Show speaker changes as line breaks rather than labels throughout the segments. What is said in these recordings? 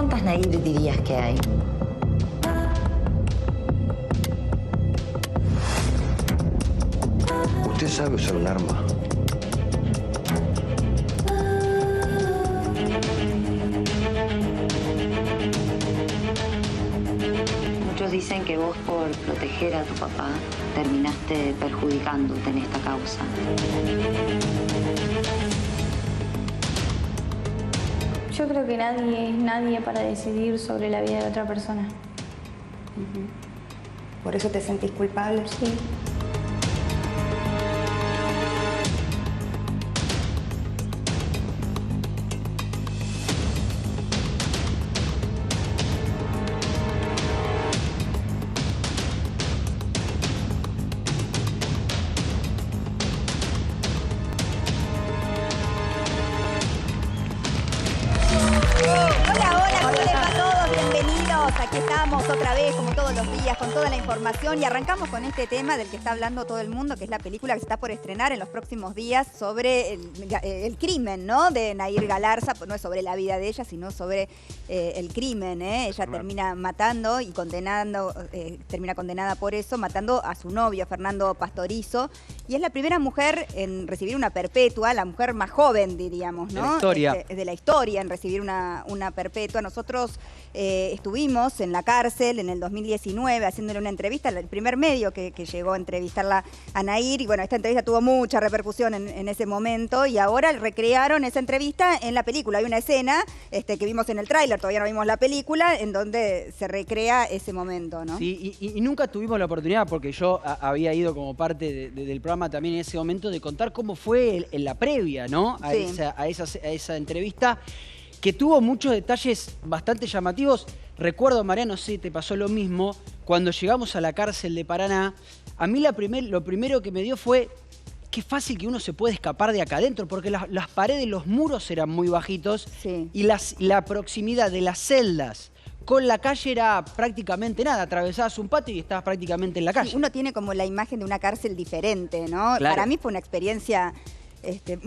¿Cuántas Nair dirías que hay?
¿Usted sabe usar un arma?
Muchos dicen que vos, por proteger a tu papá, terminaste perjudicándote en esta causa.
Yo creo que nadie es nadie para decidir sobre la vida de otra persona.
¿Por eso te sentís culpable?
Sí.
Aquí estamos otra vez, como todos los días, con toda la información y arrancamos con este tema del que está hablando todo el mundo, que es la película que se está por estrenar en los próximos días sobre el crimen, ¿no? De Nair Galarza. No es sobre la vida de ella, sino sobre el crimen, ¿eh? Ella termina matando y condenando, termina condenada por eso, matando a su novio, Fernando Pastorizo, y es la primera mujer en recibir una perpetua, la mujer más joven, diríamos, ¿no?
De la historia.
De la historia en recibir una perpetua. Nosotros estuvimos en la cárcel en el 2019 haciéndole una entrevista, el primer medio que llegó a entrevistarla a Nair, y bueno, esta entrevista tuvo mucha repercusión en ese momento, y ahora recrearon esa entrevista en la película. Hay una escena que vimos en el tráiler, todavía no vimos la película, en donde se recrea ese momento, ¿no?
Sí, y nunca tuvimos la oportunidad, porque yo había ido como parte del programa también en ese momento, de contar cómo fue en la previa, ¿no? A esa entrevista, que tuvo muchos detalles bastante llamativos. Recuerdo, Mariano, no sé, te pasó lo mismo, cuando llegamos a la cárcel de Paraná, a mí lo primero que me dio fue qué fácil que uno se puede escapar de acá adentro, porque las paredes, los muros eran muy bajitos,
sí,
y la proximidad de las celdas con la calle era prácticamente nada. Atravesabas un patio y estabas prácticamente en la calle.
Sí, uno tiene como la imagen de una cárcel diferente, ¿no?
Claro.
Para mí fue una experiencia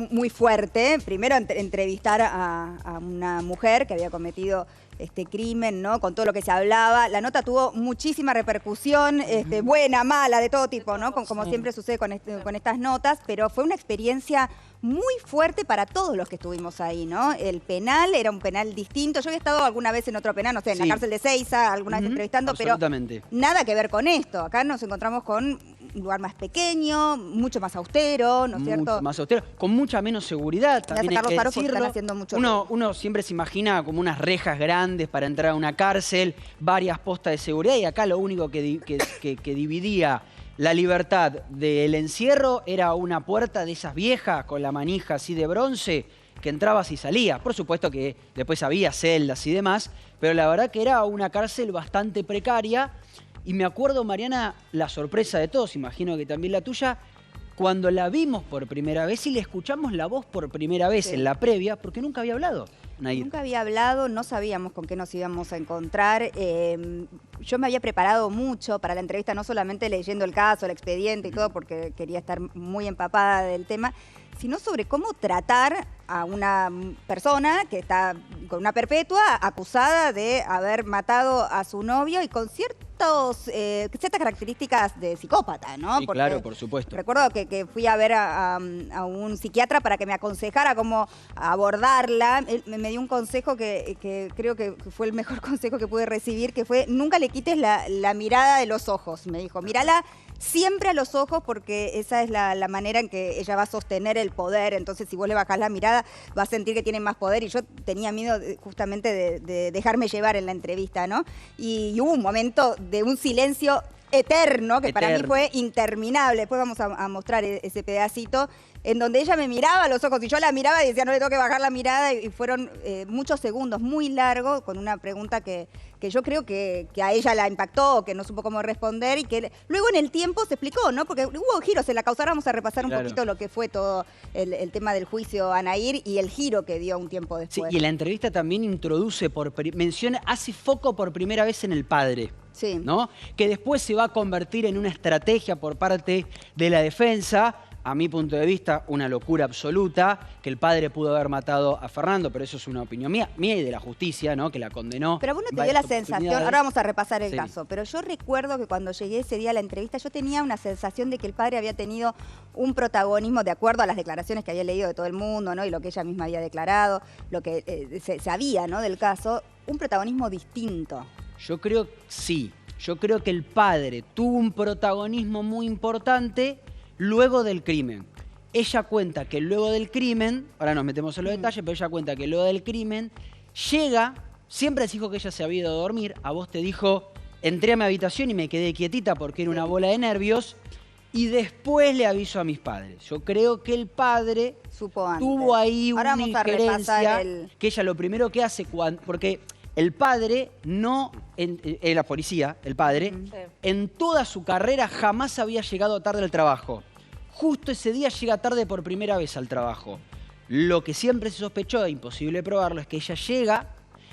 muy fuerte. Primero entrevistar a una mujer que había cometido este crimen, ¿no? Con todo lo que se hablaba. La nota tuvo muchísima repercusión, buena, mala, de todo tipo, ¿no? Como siempre sucede con estas notas, pero fue una experiencia muy fuerte para todos los que estuvimos ahí, ¿no? El penal era un penal distinto. Yo había estado alguna vez en otro penal, no sé, en la cárcel de Ezeiza, alguna vez entrevistando, pero nada que ver con esto. Acá nos encontramos con un lugar más pequeño, mucho más austero, ¿no es cierto?
Mucho más austero, con mucha menos seguridad, también hay que decirlo. Uno siempre se imagina como unas rejas grandes para entrar a una cárcel, varias postas de seguridad, y acá lo único que dividía la libertad del encierro era una puerta de esas viejas con la manija así de bronce, que entrabas y salías. Por supuesto que después había celdas y demás, pero la verdad que era una cárcel bastante precaria. Y me acuerdo, Mariana, la sorpresa de todos, imagino que también la tuya, cuando la vimos por primera vez y le escuchamos la voz por primera vez en la previa, porque nunca había hablado, Nair.
Nunca había hablado, no sabíamos con qué nos íbamos a encontrar. Yo me había preparado mucho para la entrevista, no solamente leyendo el caso, el expediente y todo, porque quería estar muy empapada del tema, sino sobre cómo tratar a una persona que está con una perpetua acusada de haber matado a su novio y con ciertas características de psicópata, ¿no?
Sí,
porque
claro, por supuesto.
Recuerdo que fui a ver a un psiquiatra para que me aconsejara cómo abordarla. Él me dio un consejo que creo que fue el mejor consejo que pude recibir, que fue: nunca le quites la mirada de los ojos. Me dijo, mírala siempre a los ojos, porque esa es la manera en que ella va a sostener el poder. Entonces, si vos le bajás la mirada, va a sentir que tiene más poder. Y yo tenía miedo justamente de dejarme llevar en la entrevista, ¿no? Y hubo un momento de un silencio eterno, que para mí fue interminable. Después vamos a mostrar ese pedacito, en donde ella me miraba a los ojos y yo la miraba y decía, no le tengo que bajar la mirada, y fueron muchos segundos muy largos con una pregunta que yo creo que a ella la impactó, que no supo cómo responder, y que luego en el tiempo se explicó, ¿no? Porque hubo giros en la causa. Ahora vamos a repasar un poquito lo que fue todo el tema del juicio a Nair y el giro que dio un tiempo después.
Sí, y en la entrevista también introduce, menciona, hace foco por primera vez en el padre.
Sí.
¿No? Que después se va a convertir en una estrategia por parte de la defensa a mi punto de vista, una locura absoluta, que el padre pudo haber matado a Fernando, pero eso es una opinión mía y de la justicia, ¿no? Que la condenó.
Pero vos no te dio la sensación, ahora vamos a repasar el caso, pero yo recuerdo que cuando llegué ese día a la entrevista, yo tenía una sensación de que el padre había tenido un protagonismo, de acuerdo a las declaraciones que había leído de todo el mundo, ¿no? Y lo que ella misma había declarado, lo que se sabía, ¿no? Del caso, un protagonismo distinto.
Yo creo sí. Yo creo que el padre tuvo un protagonismo muy importante luego del crimen. Ella cuenta que luego del crimen, ahora nos metemos en los detalles, pero ella cuenta que luego del crimen llega, siempre les dijo que ella se había ido a dormir, a vos te dijo, entré a mi habitación y me quedé quietita porque era una bola de nervios, y después le aviso a mis padres. Yo creo que el padre tuvo ahí una injerencia que ella lo primero que hace, porque el padre no, la policía, el padre, en toda su carrera jamás había llegado tarde al trabajo. Justo ese día llega tarde por primera vez al trabajo. Lo que siempre se sospechó, e imposible probarlo, es que ella llega,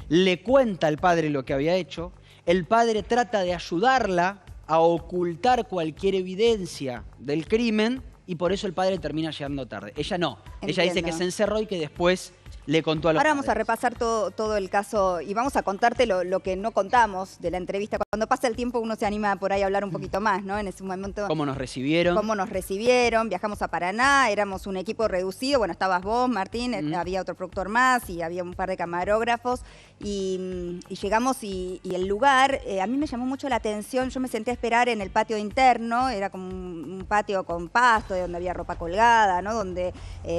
le cuenta al padre lo que había hecho, el padre trata de ayudarla a ocultar cualquier evidencia del crimen y por eso el padre termina llegando tarde. Ella no. Entiendo. Ella dice que se encerró y que después le contó a los
Ahora
padres.
vamos a repasar todo el caso y vamos a contarte lo que no contamos de la entrevista. Cuando pasa el tiempo uno se anima por ahí a hablar un poquito más, ¿no? En ese momento.
¿Cómo nos recibieron?
Cómo nos recibieron, viajamos a Paraná, éramos un equipo reducido, bueno, estabas vos, Martín, había otro productor más y había un par de camarógrafos y llegamos y el lugar, a mí me llamó mucho la atención, yo me senté a esperar en el patio interno, era como un patio con pasto, donde había ropa colgada, ¿no? Donde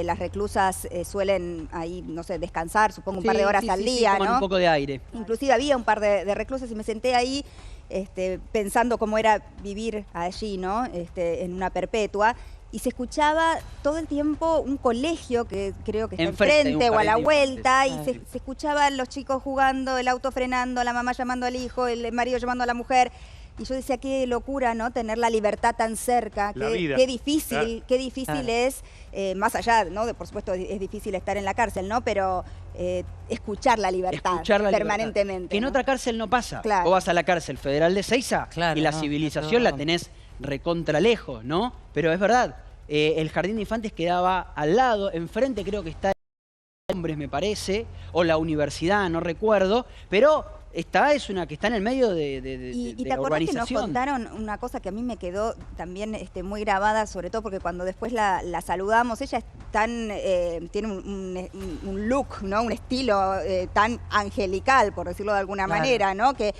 las reclusas suelen ahí, no sé, descansar, supongo un par de horas al día,
¿no? Un poco de aire.
Inclusive había un par de reclusas y me senté ahí pensando cómo era vivir allí, ¿no? En una perpetua. Y se escuchaba todo el tiempo un colegio que creo que está enfrente o a la vuelta, y se escuchaban los chicos jugando, el auto frenando, la mamá llamando al hijo, el marido llamando a la mujer. Y yo decía, qué locura, ¿no? Tener la libertad tan cerca, qué difícil es, más allá, ¿no? Por supuesto es difícil estar en la cárcel, ¿no? Pero escuchar la libertad permanentemente.
Que en otra cárcel no pasa.
Claro.
Vos vas a la cárcel federal de Seiza y la civilización la tenés recontra lejos, ¿no? Pero es verdad, el Jardín de Infantes quedaba al lado, enfrente creo que está Hombres, me parece, o la universidad, no recuerdo, pero es una que está en el medio de
¿Y te acordás que nos contaron una cosa que a mí me quedó también muy grabada, sobre todo porque cuando después la saludamos, ella es tiene un look, ¿no? Un estilo tan angelical, por decirlo de alguna manera, ¿no? Que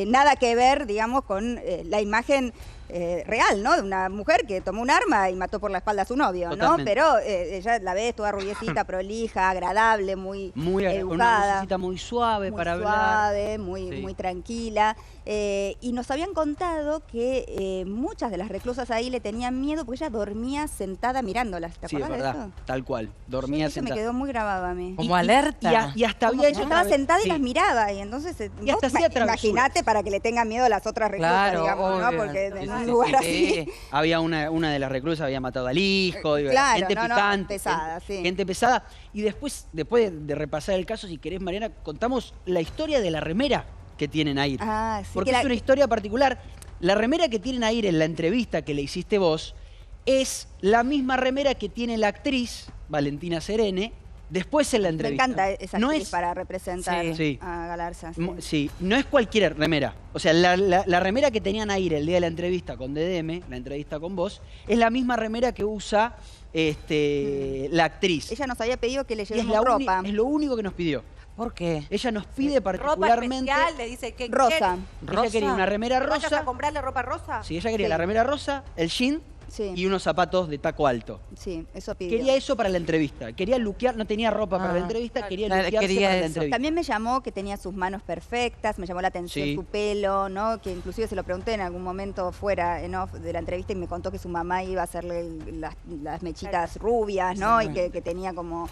nada que ver, digamos, con la imagen real, ¿no? De una mujer que tomó un arma y mató por la espalda a su novio, ¿no? Pero ella la ves toda rubiecita, prolija, agradable, muy educada.
Una vocecita muy suave para hablar.
Muy tranquila. Y nos habían contado que muchas de las reclusas ahí le tenían miedo porque ella dormía sentada mirándolas. ¿Te acordás de eso?
Tal cual. Dormía sentada.
Me quedó muy grabado a mí.
Como alerta.
Y hasta había hecho...
Estaba sentada y las miraba. Y entonces, imagínate para que le tengan miedo a las otras reclusas, digamos, ¿no? Porque en un lugar así...
Había una de las reclusas había matado al hijo.
Gente
picante.
Pesada,
gente pesada. Y después de repasar el caso, si querés, Mariana, contamos la historia de la remera que tienen Aire. Porque es una historia particular. La remera que tienen Aire en la entrevista que le hiciste vos es la misma remera que tiene la actriz Valentina Serene después en la entrevista.
Me encanta esa actriz para representar a Galarza.
Sí, no es cualquier remera. O sea, la remera que tenían Aire el día de la entrevista con DDM, la entrevista con vos, es la misma remera que usa la actriz.
Ella nos había pedido que le llevemos ropa.
Es lo único que nos pidió.
¿Por qué?
Ella nos pide particularmente...
Ropa especial, le dice que
rosa.
Ella quería una remera rosa.
¿Vayas a comprarle ropa rosa?
Sí, ella quería la remera rosa, el jean y unos zapatos de taco alto.
Sí, eso pidió.
Quería eso para la entrevista. Quería luquear, no tenía ropa para la entrevista, quería luquearse para la entrevista.
También me llamó que tenía sus manos perfectas, me llamó la atención su pelo, ¿no? Que inclusive se lo pregunté en algún momento fuera en off de la entrevista y me contó que su mamá iba a hacerle las mechitas rubias, ¿no? Y que tenía como...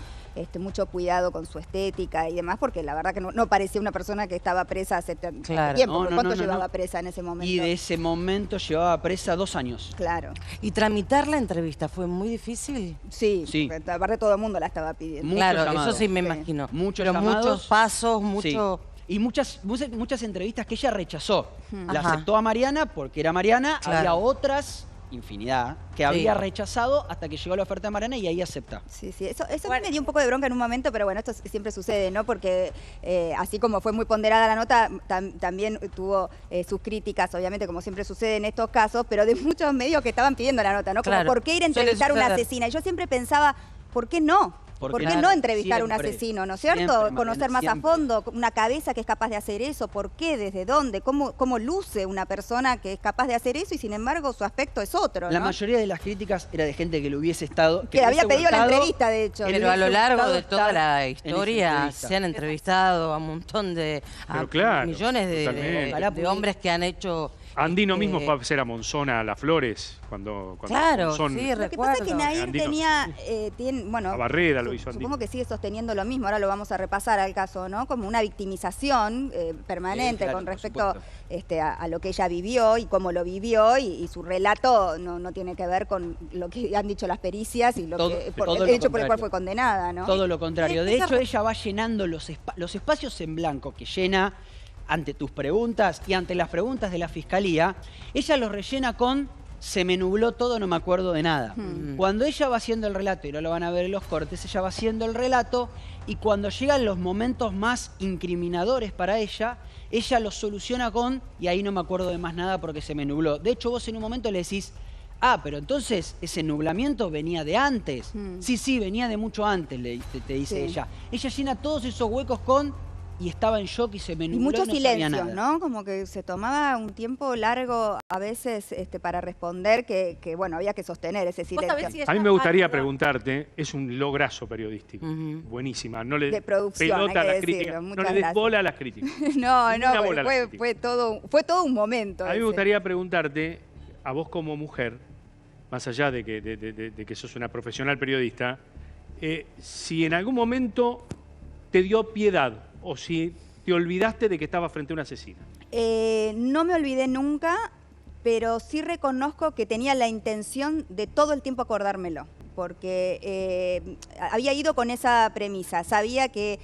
mucho cuidado con su estética y demás, porque la verdad que no parecía una persona que estaba presa hace tiempo. ¿Cuánto llevaba presa en ese momento?
Y de ese momento llevaba presa 2 años.
Claro.
¿Y tramitar la entrevista fue muy difícil?
Sí. Aparte todo el mundo la estaba pidiendo.
Claro, eso sí me imagino.
Muchos llamados.
Muchos pasos, mucho...
Y muchas entrevistas que ella rechazó. La aceptó a Mariana porque era Mariana. Había otras infinidad, que había rechazado hasta que llegó la oferta de Mariana y ahí acepta.
Sí, eso me dio un poco de bronca en un momento, pero bueno, esto siempre sucede, ¿no? Porque así como fue muy ponderada la nota, también tuvo sus críticas, obviamente, como siempre sucede en estos casos, pero de muchos medios que estaban pidiendo la nota, ¿no? Como, ¿por qué ir a entrevistar a una asesina? Y yo siempre pensaba, ¿por qué no? ¿Por qué no entrevistar a un asesino, no es cierto? Conocer más a fondo, una cabeza que es capaz de hacer eso, ¿por qué? ¿Desde dónde? ¿Cómo luce una persona que es capaz de hacer eso y sin embargo su aspecto es otro, ¿no?
La mayoría de las críticas era de gente que le hubiese estado...
Que había pedido la entrevista, de hecho.
Pero a lo largo de toda la historia se han entrevistado a un montón de... millones de hombres que han hecho...
Andino mismo fue a hacer a Monzón a Las Flores cuando
Monzón...
sí, recuerdo. Lo que pasa es que Nair tenía... bueno,
a Barrera lo hizo Andino.
Supongo que sigue sosteniendo lo mismo, ahora lo vamos a repasar al caso, ¿no? Como una victimización permanente con respecto a lo que ella vivió y cómo lo vivió, y su relato no tiene que ver con lo que han dicho las pericias y el hecho por el cual fue condenada, ¿no?
Todo lo contrario. De hecho, ella va llenando los espacios en blanco que llena ante tus preguntas y ante las preguntas de la Fiscalía, ella los rellena con "se me nubló todo, no me acuerdo de nada". Cuando ella va haciendo el relato, y no lo van a ver en los cortes, ella va haciendo el relato y cuando llegan los momentos más incriminadores para ella los soluciona con "y ahí no me acuerdo de más nada porque se me nubló". De hecho, vos en un momento le decís, pero entonces ese nublamiento venía de antes. Sí, venía de mucho antes, te dice ella. Ella llena todos esos huecos con "y estaba en shock y se me nubló". Y
muchos silencios,
nada.
¿no? Como que se tomaba un tiempo largo a veces para responder que bueno, había que sostener ese silencio.
A mí me gustaría preguntarte, es un lograzo periodístico, buenísima, no le
de producción,
pelota a las
decirlo,
críticas, no
gracias.
le des bola a las críticas.
No, fue todo un momento.
A mí me gustaría preguntarte, a vos como mujer, más allá de que sos una profesional periodista, si en algún momento te dio piedad o si te olvidaste de que estaba frente a una asesina.
No me olvidé nunca, pero sí reconozco que tenía la intención de todo el tiempo acordármelo, porque había ido con esa premisa. Sabía que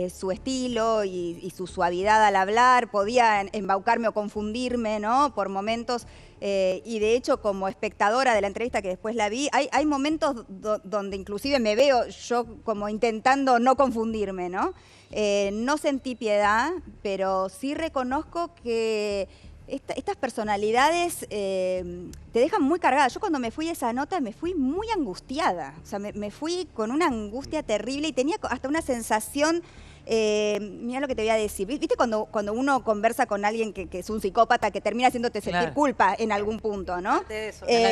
su estilo y su suavidad al hablar podía embaucarme o confundirme, ¿no? Por momentos. Y de hecho, como espectadora de la entrevista que después la vi, hay momentos donde inclusive me veo yo como intentando no confundirme, ¿no? No sentí piedad, pero sí reconozco que estas personalidades te dejan muy cargada. Yo cuando me fui a esa nota me fui muy angustiada, o sea, me fui con una angustia terrible y tenía hasta una sensación... mira lo que te voy a decir. ¿Viste cuando uno conversa con alguien que es un psicópata que termina haciéndote sentir culpa en algún punto, ¿no?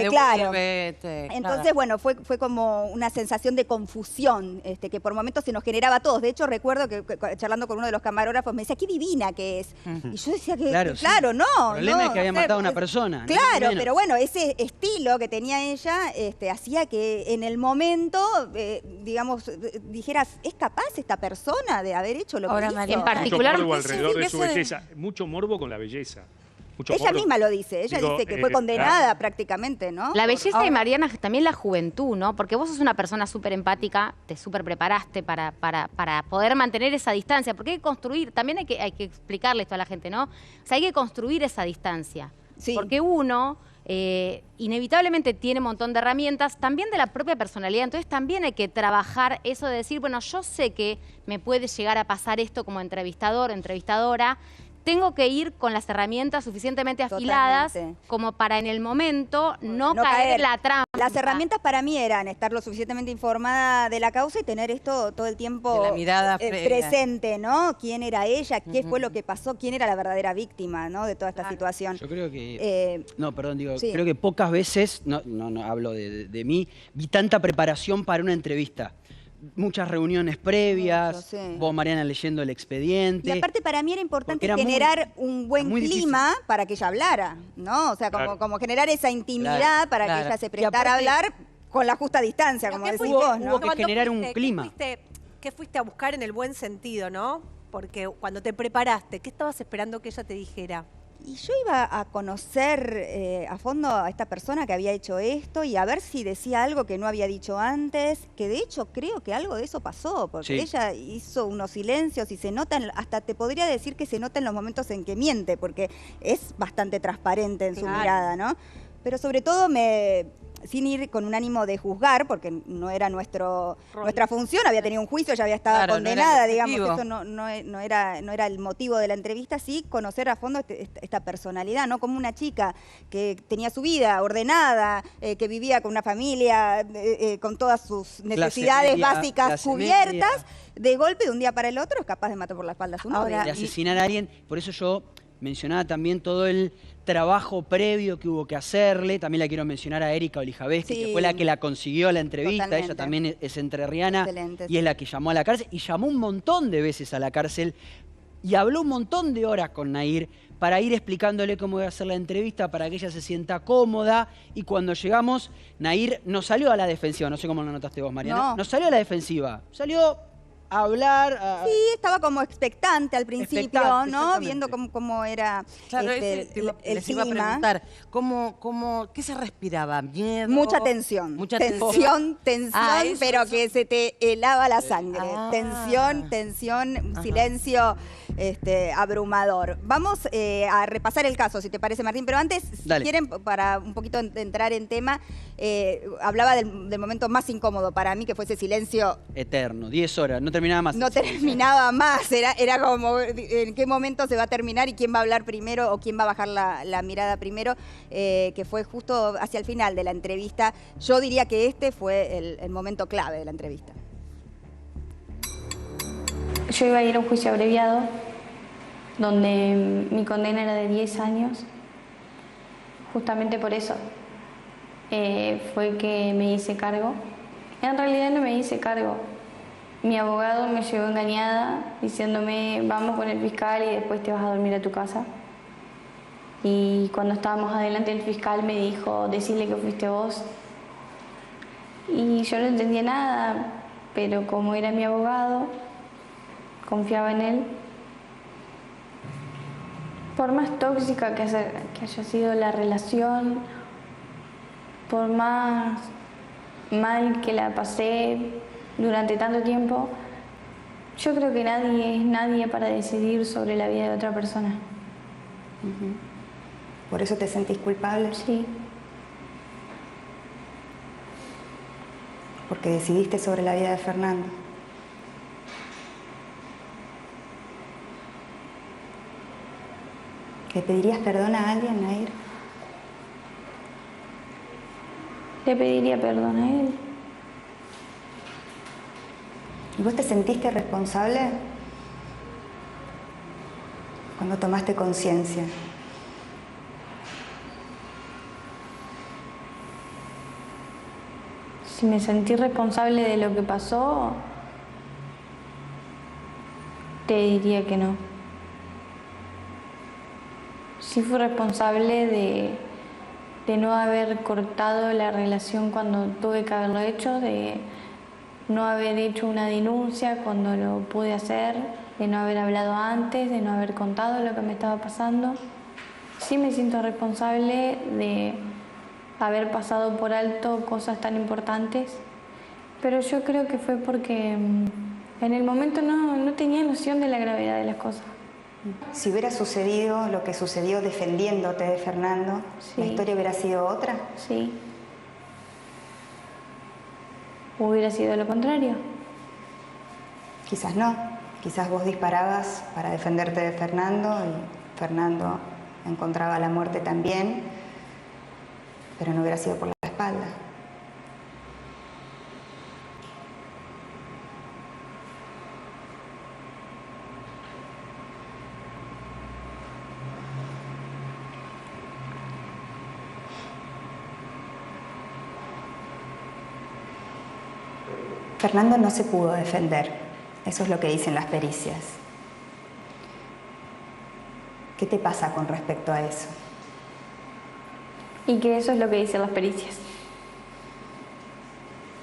Claro. Entonces, bueno, fue como una sensación de confusión que por momentos se nos generaba a todos. De hecho, recuerdo que charlando con uno de los camarógrafos me decía, qué divina que es. Y yo decía que, claro, no.
El problema es que había matado a una persona.
Claro, pero bueno, ese estilo que tenía ella hacía que en el momento, digamos, dijeras, ¿es capaz esta persona de haber hecho lo que hizo?
En particular, mucho morbo alrededor de su belleza, mucho morbo con la belleza.
Ella misma lo dice, ella dice que fue condenada prácticamente, ¿no?
La belleza de Mariana es también la juventud, ¿no? Porque vos sos una persona súper empática, te súper preparaste para poder mantener esa distancia, porque hay que construir, también hay que explicarle esto a la gente, ¿no? O sea, hay que construir esa distancia, porque uno... inevitablemente tiene un montón de herramientas, también de la propia personalidad, entonces también hay que trabajar eso de decir, bueno, yo sé que me puede llegar a pasar esto como entrevistador, entrevistadora, tengo que ir con las herramientas suficientemente afiladas como para en el momento no caer en la trampa.
Las herramientas para mí eran estar lo suficientemente informada de la causa y tener esto todo el tiempo
de la mirada
presente, ¿no? ¿Quién era ella? ¿Qué fue lo que pasó? ¿Quién era la verdadera víctima, ¿no? De toda esta situación.
Yo creo que... creo que pocas veces, no hablo de mí, vi tanta preparación para una entrevista. Muchas reuniones previas, vos, Mariana, leyendo el expediente.
Y aparte para mí era importante generar un buen clima para que ella hablara, ¿no? O sea, como generar esa intimidad para que ella se prestara a hablar con la justa distancia, como decís vos, ¿no?
Hubo que generar un clima.
¿Qué fuiste a buscar en el buen sentido, no? Porque cuando te preparaste, ¿qué estabas esperando que ella te dijera?
Y yo iba a conocer a fondo a esta persona que había hecho esto y a ver si decía algo que no había dicho antes, que de hecho creo que algo de eso pasó, porque ella hizo unos silencios y se notan, hasta te podría decir que se nota en los momentos en que miente, porque es bastante transparente en su mirada, ¿no? pero sobre todo sin ir con un ánimo de juzgar, porque no era nuestra función, había tenido un juicio, ya había estado condenada, digamos, eso no era el motivo de la entrevista, sí conocer a fondo esta personalidad, ¿no? Como una chica que tenía su vida ordenada, que vivía con una familia, con todas sus necesidades básicas cubiertas, de golpe, de un día para el otro, es capaz de matar por la espalda a su novia.
De asesinar a alguien, por eso yo mencionaba también todo el trabajo previo que hubo que hacerle. También la quiero mencionar a Erika Olijaveski, que fue la que la consiguió a la entrevista. Totalmente. Ella también es entrerriana. Excelente, y es la que llamó a la cárcel. Y llamó un montón de veces a la cárcel y habló un montón de horas con Nahir para ir explicándole cómo iba a hacer la entrevista, para que ella se sienta cómoda. Y cuando llegamos, Nahir no salió a la defensiva. No sé cómo lo notaste vos, Mariana. No salió a la defensiva. Salió a hablar.
Sí, estaba como expectante al principio, ¿no? Viendo cómo era
el clima. Iba a preguntar, ¿qué se respiraba? ¿Miedo?
Mucha tensión. Tensión, pero que se te helaba la sangre. Tensión, silencio abrumador. Vamos a repasar el caso, si te parece, Martín, pero antes, si quieren, para un poquito entrar en tema, hablaba del momento más incómodo para mí, que fue ese silencio
eterno, 10 horas, no terminaba más.
No terminaba más, era como en qué momento se va a terminar y quién va a hablar primero o quién va a bajar la mirada primero, que fue justo hacia el final de la entrevista. Yo diría que este fue el momento clave de la entrevista.
Yo iba a ir a un juicio abreviado, donde mi condena era de 10 años. Justamente por eso fue que me hice cargo. En realidad no me hice cargo. Mi abogado me llevó engañada, diciéndome, vamos con el fiscal y después te vas a dormir a tu casa. Y cuando estábamos adelante del fiscal me dijo, decile que fuiste vos. Y yo no entendía nada, pero como era mi abogado, confiaba en él. Por más tóxica que haya sido la relación, por más mal que la pasé durante tanto tiempo, yo creo que nadie es nadie para decidir sobre la vida de otra persona.
¿Por eso te sentís culpable?
Sí.
Porque decidiste sobre la vida de Fernando. ¿Le pedirías perdón a alguien, Nahir?
Le pediría perdón a él.
¿Y vos te sentiste responsable cuando tomaste conciencia?
Si me sentí responsable de lo que pasó, te diría que no. Sí fui responsable de no haber cortado la relación cuando tuve que haberlo hecho, de no haber hecho una denuncia cuando lo pude hacer, de no haber hablado antes, de no haber contado lo que me estaba pasando. Sí me siento responsable de haber pasado por alto cosas tan importantes, pero yo creo que fue porque en el momento no tenía noción de la gravedad de las cosas.
Si hubiera sucedido lo que sucedió defendiéndote de Fernando, ¿la historia hubiera sido otra?
Sí. ¿Hubiera sido lo contrario?
Quizás no. Quizás vos disparabas para defenderte de Fernando y Fernando encontraba la muerte también, pero no hubiera sido por la espalda. Fernando no se pudo defender, eso es lo que dicen las pericias. ¿Qué te pasa con respecto a eso?
Y que eso es lo que dicen las pericias.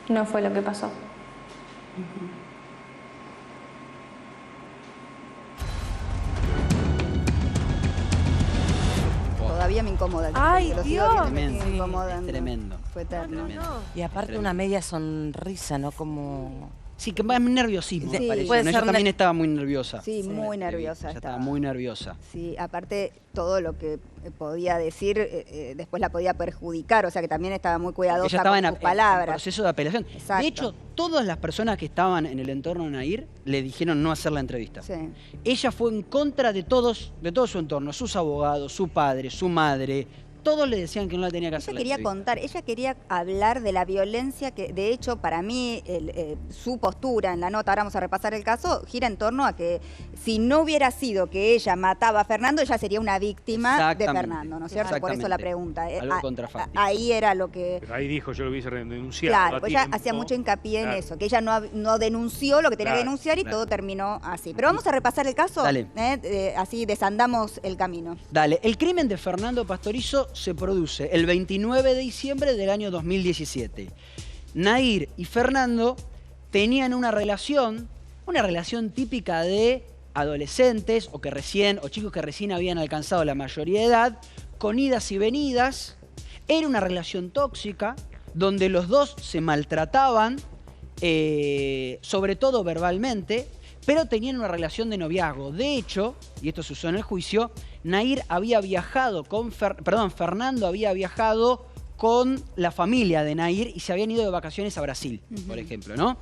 No fue lo que pasó.
Todavía me incomoda.
¡Ay, Dios!
Tremendo.
Fue eterno.
Y aparte una media sonrisa, ¿no? Como
Sí, que más nerviosismo, me pareció. Ella también estaba muy nerviosa.
Sí, muy nerviosa.
Ella estaba muy nerviosa.
Sí, aparte todo lo que podía decir después la podía perjudicar, o sea que también estaba muy cuidadosa con sus palabras.
En proceso de apelación. Exacto. De hecho, todas las personas que estaban en el entorno de Nahir le dijeron no hacer la entrevista.
Sí.
Ella fue en contra de todo su entorno, sus abogados, su padre, su madre. Todos le decían que no la tenía que hacer.
Ella quería contar, ella quería hablar de la violencia que, de hecho, para mí, su postura en la nota, ahora vamos a repasar el caso, gira en torno a que si no hubiera sido que ella mataba a Fernando, ella sería una víctima de Fernando, ¿no es cierto? Por eso la pregunta.
Algo contrafáctico.
Ahí era lo que...
Pero ahí dijo, yo lo hubiese denunciado.
Claro, ella hacía mucho hincapié en eso, que ella no denunció lo que tenía que denunciar y todo terminó así. Pero vamos a repasar el caso, así desandamos el camino.
Dale, el crimen de Fernando Pastorizo se produce el 29 de diciembre del año 2017. Nahir y Fernando tenían una relación típica de adolescentes o chicos que recién habían alcanzado la mayoría de edad, con idas y venidas. Era una relación tóxica donde los dos se maltrataban, sobre todo verbalmente, pero tenían una relación de noviazgo. De hecho, y esto se usó en el juicio, Fernando había viajado con la familia de Nahir y se habían ido de vacaciones a Brasil, por ejemplo, ¿no?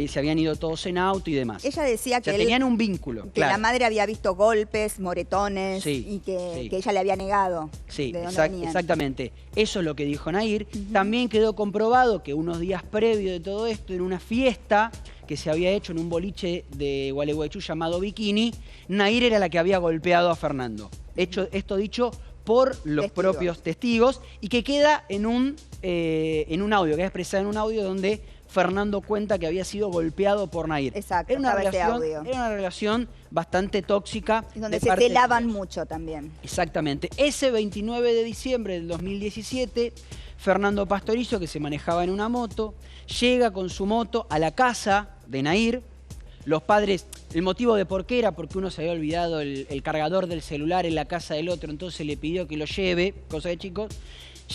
Se habían ido todos en auto y demás.
Ella decía que
tenían un vínculo.
Que la madre había visto golpes, moretones y que ella le había negado.
Sí, exactamente. Eso es lo que dijo Nahir. También quedó comprobado que unos días previos de todo esto, en una fiesta que se había hecho en un boliche de Gualeguaychú llamado Bikini, Nahir era la que había golpeado a Fernando. Esto dicho por los propios testigos y que queda en un audio, queda expresado en un audio donde Fernando cuenta que había sido golpeado por Nahir.
Exacto,
era una relación bastante tóxica.
Y donde se celaban mucho también.
Exactamente. Ese 29 de diciembre del 2017, Fernando Pastorizo, que se manejaba en una moto, llega con su moto a la casa de Nahir. Los padres, el motivo de por qué era porque uno se había olvidado el cargador del celular en la casa del otro, entonces le pidió que lo lleve, cosa de chicos.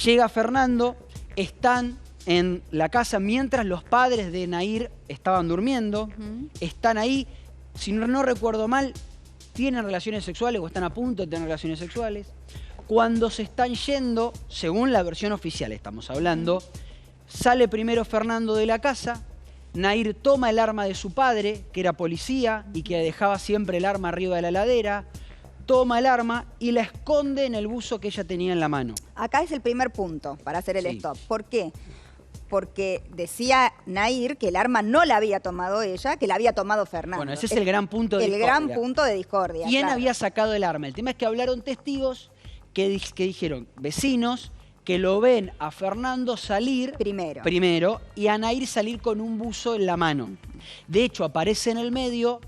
Llega Fernando, están en la casa mientras los padres de Nahir estaban durmiendo, están ahí, si no recuerdo mal, tienen relaciones sexuales o están a punto de tener relaciones sexuales. Cuando se están yendo, según la versión oficial estamos hablando, sale primero Fernando de la casa. Nahir toma el arma de su padre, que era policía y que dejaba siempre el arma arriba de la ladera, toma el arma y la esconde en el buzo que ella tenía en la mano.
Acá es el primer punto para hacer el stop. ¿Por qué? Porque decía Nahir que el arma no la había tomado ella, que la había tomado Fernando.
Bueno, ese es el gran punto de discordia.
El gran punto de discordia.
¿Quién había sacado el arma? El tema es que hablaron testigos que dijeron, vecinos, que lo ven a Fernando salir primero y a Nahir salir con un buzo en la mano. De hecho, aparece en el medio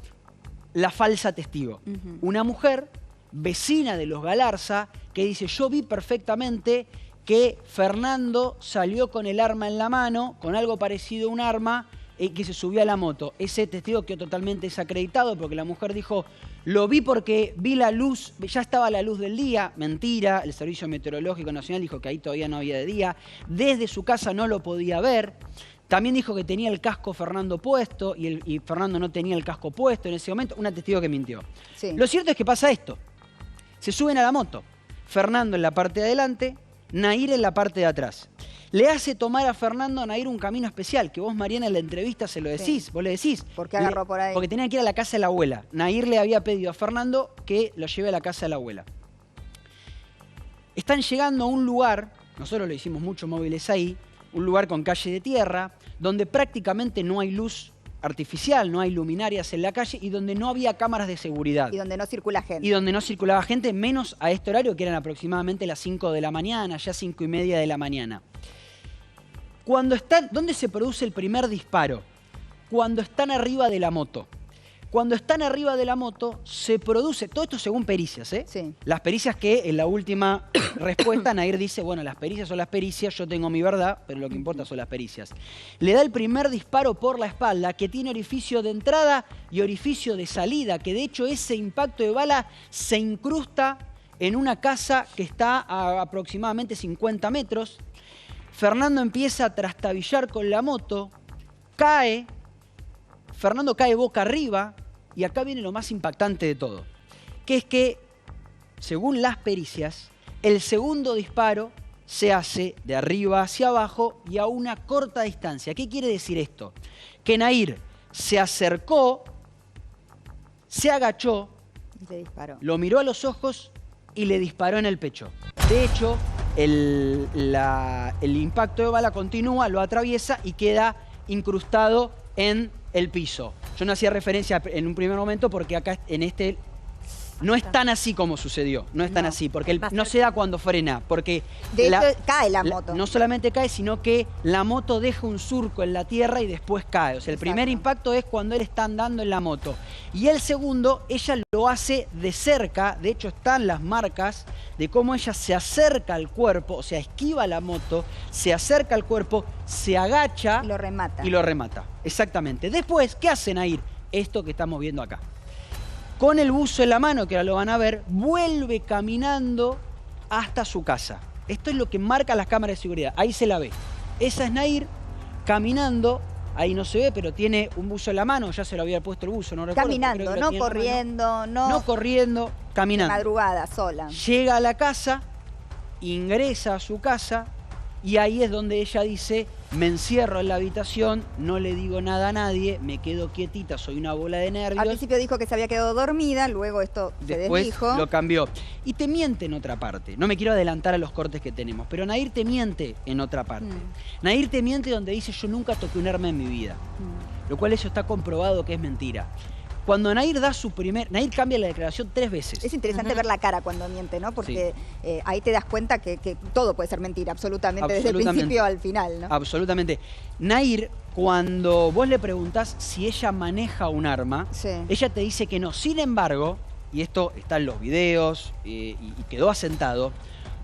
la falsa testigo. Una mujer, vecina de los Galarza, que dice, yo vi perfectamente que Fernando salió con el arma en la mano, con algo parecido a un arma, que se subió a la moto. Ese testigo quedó totalmente desacreditado porque la mujer dijo, lo vi porque vi la luz, ya estaba la luz del día. Mentira, el Servicio Meteorológico Nacional dijo que ahí todavía no había de día. Desde su casa no lo podía ver. También dijo que tenía el casco Fernando puesto y Fernando no tenía el casco puesto en ese momento. Una testigo que mintió. Sí. Lo cierto es que pasa esto. Se suben a la moto. Fernando en la parte de adelante, Nahir en la parte de atrás. Le hace tomar a Fernando a Nahir un camino especial, que vos, Mariana, en la entrevista se lo decís, vos le decís.
¿Por qué agarró por ahí?
Porque tenía que ir a la casa de la abuela. Nahir le había pedido a Fernando que lo lleve a la casa de la abuela. Están llegando a un lugar, nosotros lo hicimos muchos móviles ahí, un lugar con calle de tierra, donde prácticamente no hay luz artificial, no hay luminarias en la calle y donde no había cámaras de seguridad.
Y donde no circula gente.
Y donde no circulaba gente, menos a este horario, que eran aproximadamente las 5 de la mañana, ya 5:30 de la mañana. ¿Dónde se produce el primer disparo? Cuando están arriba de la moto. Cuando están arriba de la moto se produce, todo esto según pericias, ¿eh?
Sí.
Las pericias que en la última respuesta Nahir dice, bueno, las pericias son las pericias, yo tengo mi verdad, pero lo que importa son las pericias. Le da el primer disparo por la espalda, que tiene orificio de entrada y orificio de salida, que de hecho ese impacto de bala se incrusta en una casa que está a aproximadamente 50 metros. Fernando empieza a trastabillar con la moto, cae Fernando cae boca arriba y acá viene lo más impactante de todo, que es que, según las pericias, el segundo disparo se hace de arriba hacia abajo y a una corta distancia. ¿Qué quiere decir esto? Que Nahir se acercó, se agachó, lo miró a los ojos y le disparó en el pecho. De hecho, el impacto de bala continúa, lo atraviesa y queda incrustado en el piso. Yo no hacía referencia en un primer momento porque acá en este no es tan así como sucedió, no es tan así, porque no se da cuando frena, porque
de hecho cae la moto.
No solamente cae, sino que la moto deja un surco en la tierra y después cae. O sea, el primer impacto es cuando él está andando en la moto. Y el segundo, ella lo hace de cerca, de hecho están las marcas de cómo ella se acerca al cuerpo, o sea, esquiva la moto, se acerca al cuerpo, se agacha
y lo remata.
Y lo remata, exactamente. Después, ¿qué hacen Nahir? Esto que estamos viendo acá. Con el buzo en la mano, que ahora lo van a ver, vuelve caminando hasta su casa. Esto es lo que marca las cámaras de seguridad. Ahí se la ve. Esa es Nahir caminando. Ahí no se ve, pero tiene un buzo en la mano. Ya se lo había puesto el buzo, no recuerdo.
Caminando, no corriendo,
no corriendo, caminando.
De madrugada, sola.
Llega a la casa, ingresa a su casa y ahí es donde ella dice: me encierro en la habitación, no le digo nada a nadie, me quedo quietita, soy una bola de nervios.
Al principio dijo que se había quedado dormida, luego esto se desdijo.
Después lo cambió. Y te miente en otra parte. No me quiero adelantar a los cortes que tenemos, pero Nahir te miente en otra parte. Nahir te miente donde dice: yo nunca toqué un arma en mi vida. Lo cual eso está comprobado que es mentira. Cuando Nahir da su Nahir cambia la declaración 3 veces.
Es interesante ver la cara cuando miente, ¿no? Porque ahí te das cuenta que todo puede ser mentira, absolutamente, desde el principio al final, ¿no?
Absolutamente. Nahir, cuando vos le preguntás si ella maneja un arma, ella te dice que no. Sin embargo, y esto está en los videos y quedó asentado,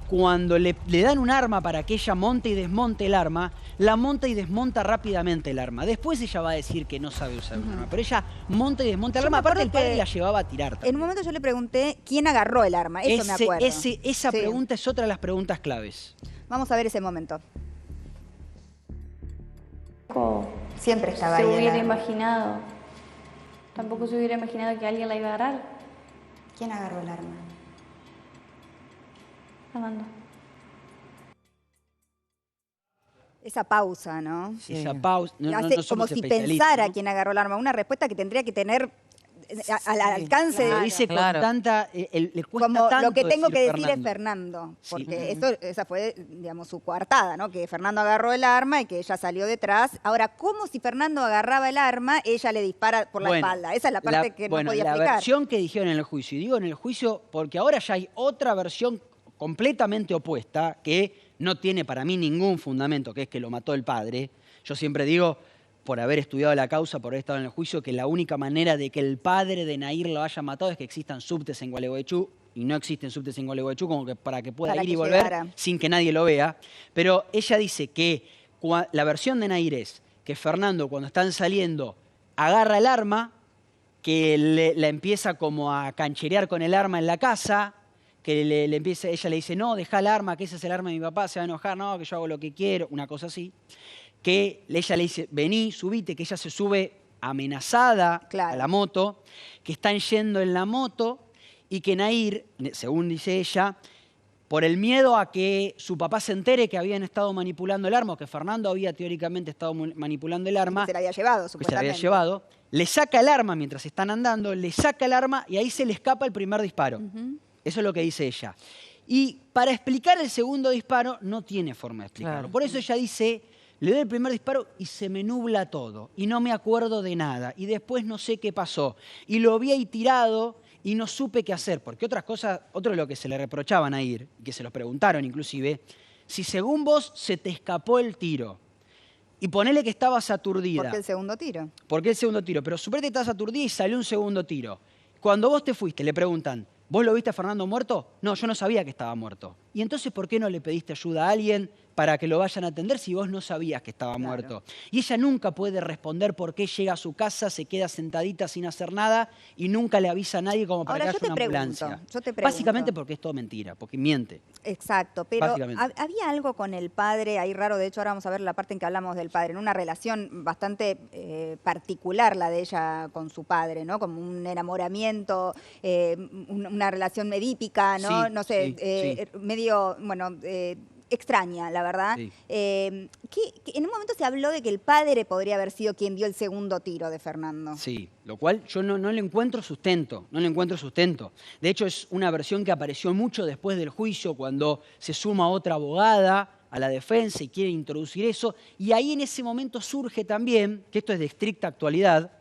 cuando le dan un arma para que ella monte y desmonte el arma, la monta y desmonta rápidamente el arma. Después ella va a decir que no sabe usar un arma, pero ella monta y desmonta el arma. Aparte el padre la llevaba a tirar también.
En un momento yo le pregunté quién agarró el arma, eso me acuerdo.
Esa pregunta es otra de las preguntas claves.
Vamos a ver ese momento.
Siempre estaba ahí.
Se hubiera imaginado. Tampoco se hubiera imaginado que alguien la iba a agarrar.
¿Quién agarró el arma?
Fernando.
Esa pausa, ¿no?
Esa pausa.
No como si pensara quién agarró el arma. Una respuesta que tendría que tener al alcance.
Lo dice con tanta... le cuesta
como
tanto
lo que tengo que decir
Fernando.
es Fernando. Porque esa fue, digamos, su coartada, ¿no? Que Fernando agarró el arma y que ella salió detrás. Ahora, ¿cómo si Fernando agarraba el arma, ella le dispara por la espalda? Esa es la parte que no podía explicar.
La versión que dijeron en el juicio, y digo en el juicio porque ahora ya hay otra versión completamente opuesta que no tiene para mí ningún fundamento, que es que lo mató el padre. Yo siempre digo, por haber estudiado la causa, por haber estado en el juicio, que la única manera de que el padre de Nahir lo haya matado es que existan subtes en Gualeguaychú, y no existen subtes en Gualeguaychú como que para que pueda ir y volver sin que nadie lo vea. Pero ella dice que la versión de Nahir es que Fernando, cuando están saliendo, agarra el arma, que la empieza como a cancherear con el arma en la casa, que ella le dice: no, deja el arma, que ese es el arma de mi papá, se va a enojar, no, que yo hago lo que quiero, una cosa así. Que ella le dice: vení, subite, que ella se sube amenazada a la moto, que están yendo en la moto y que Nahir, según dice ella, por el miedo a que su papá se entere que habían estado manipulando el arma, o que Fernando había teóricamente estado manipulando el arma,
que se la había llevado, supuestamente.
Que se la había llevado, le saca el arma mientras están andando, le saca el arma y ahí se le escapa el primer disparo. Eso es lo que dice ella. Y para explicar el segundo disparo no tiene forma de explicarlo. Por eso ella dice: le doy el primer disparo y se me nubla todo. Y no me acuerdo de nada. Y después no sé qué pasó. Y lo vi ahí tirado y no supe qué hacer. Porque otro de lo que se le reprochaban a Nahir, que se los preguntaron inclusive, si según vos se te escapó el tiro y ponele que estabas aturdida.
¿Por qué el segundo tiro?
¿Por qué el segundo tiro? Pero suponete que estabas aturdida y salió un segundo tiro. Cuando vos te fuiste, le preguntan: ¿vos lo viste a Fernando muerto? No, yo no sabía que estaba muerto. ¿Y entonces por qué no le pediste ayuda a alguien para que lo vayan a atender si vos no sabías que estaba muerto? Y ella nunca puede responder por qué llega a su casa, se queda sentadita sin hacer nada y nunca le avisa a nadie como para que haya una ambulancia.
Yo te pregunto.
Básicamente porque es todo mentira, porque miente.
Exacto, pero había algo con el padre ahí raro. De hecho, ahora vamos a ver la parte en que hablamos del padre, en una relación bastante particular la de ella con su padre, ¿no? Como un enamoramiento, una relación medípica, ¿no?
Sí,
no sé, medio, bueno, extraña, la verdad. Sí. Que en un momento se habló de que el padre podría haber sido quien dio el segundo tiro de Fernando.
Sí, lo cual yo no le encuentro sustento, no le encuentro sustento. De hecho, es una versión que apareció mucho después del juicio, cuando se suma otra abogada a la defensa y quiere introducir eso. Y ahí en ese momento surge también, que esto es de estricta actualidad,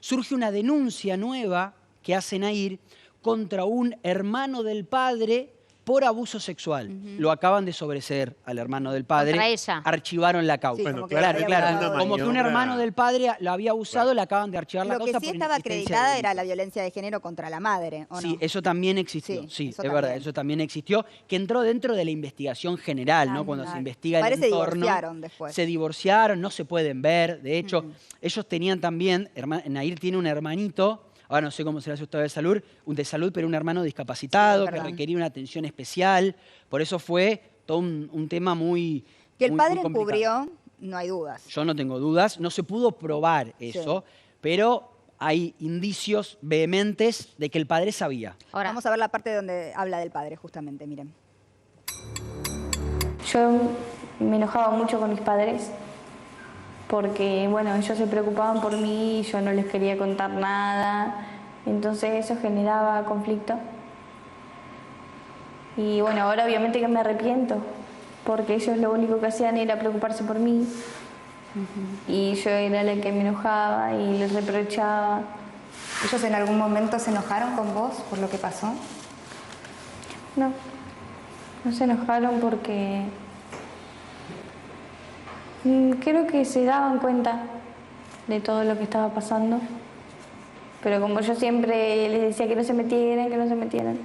surge una denuncia nueva que hace Nahir contra un hermano del padre por abuso sexual. Lo acaban de sobreseer al hermano del padre.
Contra ella.
Archivaron la causa.
Sí,
bueno, claro. Como que un hermano del padre lo había abusado, le acaban de archivar la causa.
Lo que sí estaba acreditada era la violencia de género contra la madre, ¿o no?
Sí, eso también existió. Sí, es verdad, eso también existió, que entró dentro de la investigación general, ¿no? Cuando se investiga el entorno.
Se divorciaron después.
Se divorciaron, no se pueden ver. De hecho, ellos tenían también, Nahir tiene un hermanito, ahora no sé cómo será su estado de salud, pero un hermano discapacitado, que requería una atención especial. Por eso fue todo un tema muy
que el padre encubrió, no hay dudas.
Yo no tengo dudas. No se pudo probar eso, pero hay indicios vehementes de que el padre sabía.
Ahora vamos a ver la parte donde habla del padre, justamente, miren.
Yo me enojaba mucho con mis padres porque, bueno, ellos se preocupaban por mí y yo no les quería contar nada. Entonces eso generaba conflicto. Y bueno, ahora obviamente que me arrepiento, porque ellos lo único que hacían era preocuparse por mí. Y yo era la que me enojaba y les reprochaba.
¿Ellos en algún momento se enojaron con vos por lo que pasó?
No, no se enojaron porque creo que se daban cuenta de todo lo que estaba pasando. Pero como yo siempre les decía que no se metieran, que no se metieran.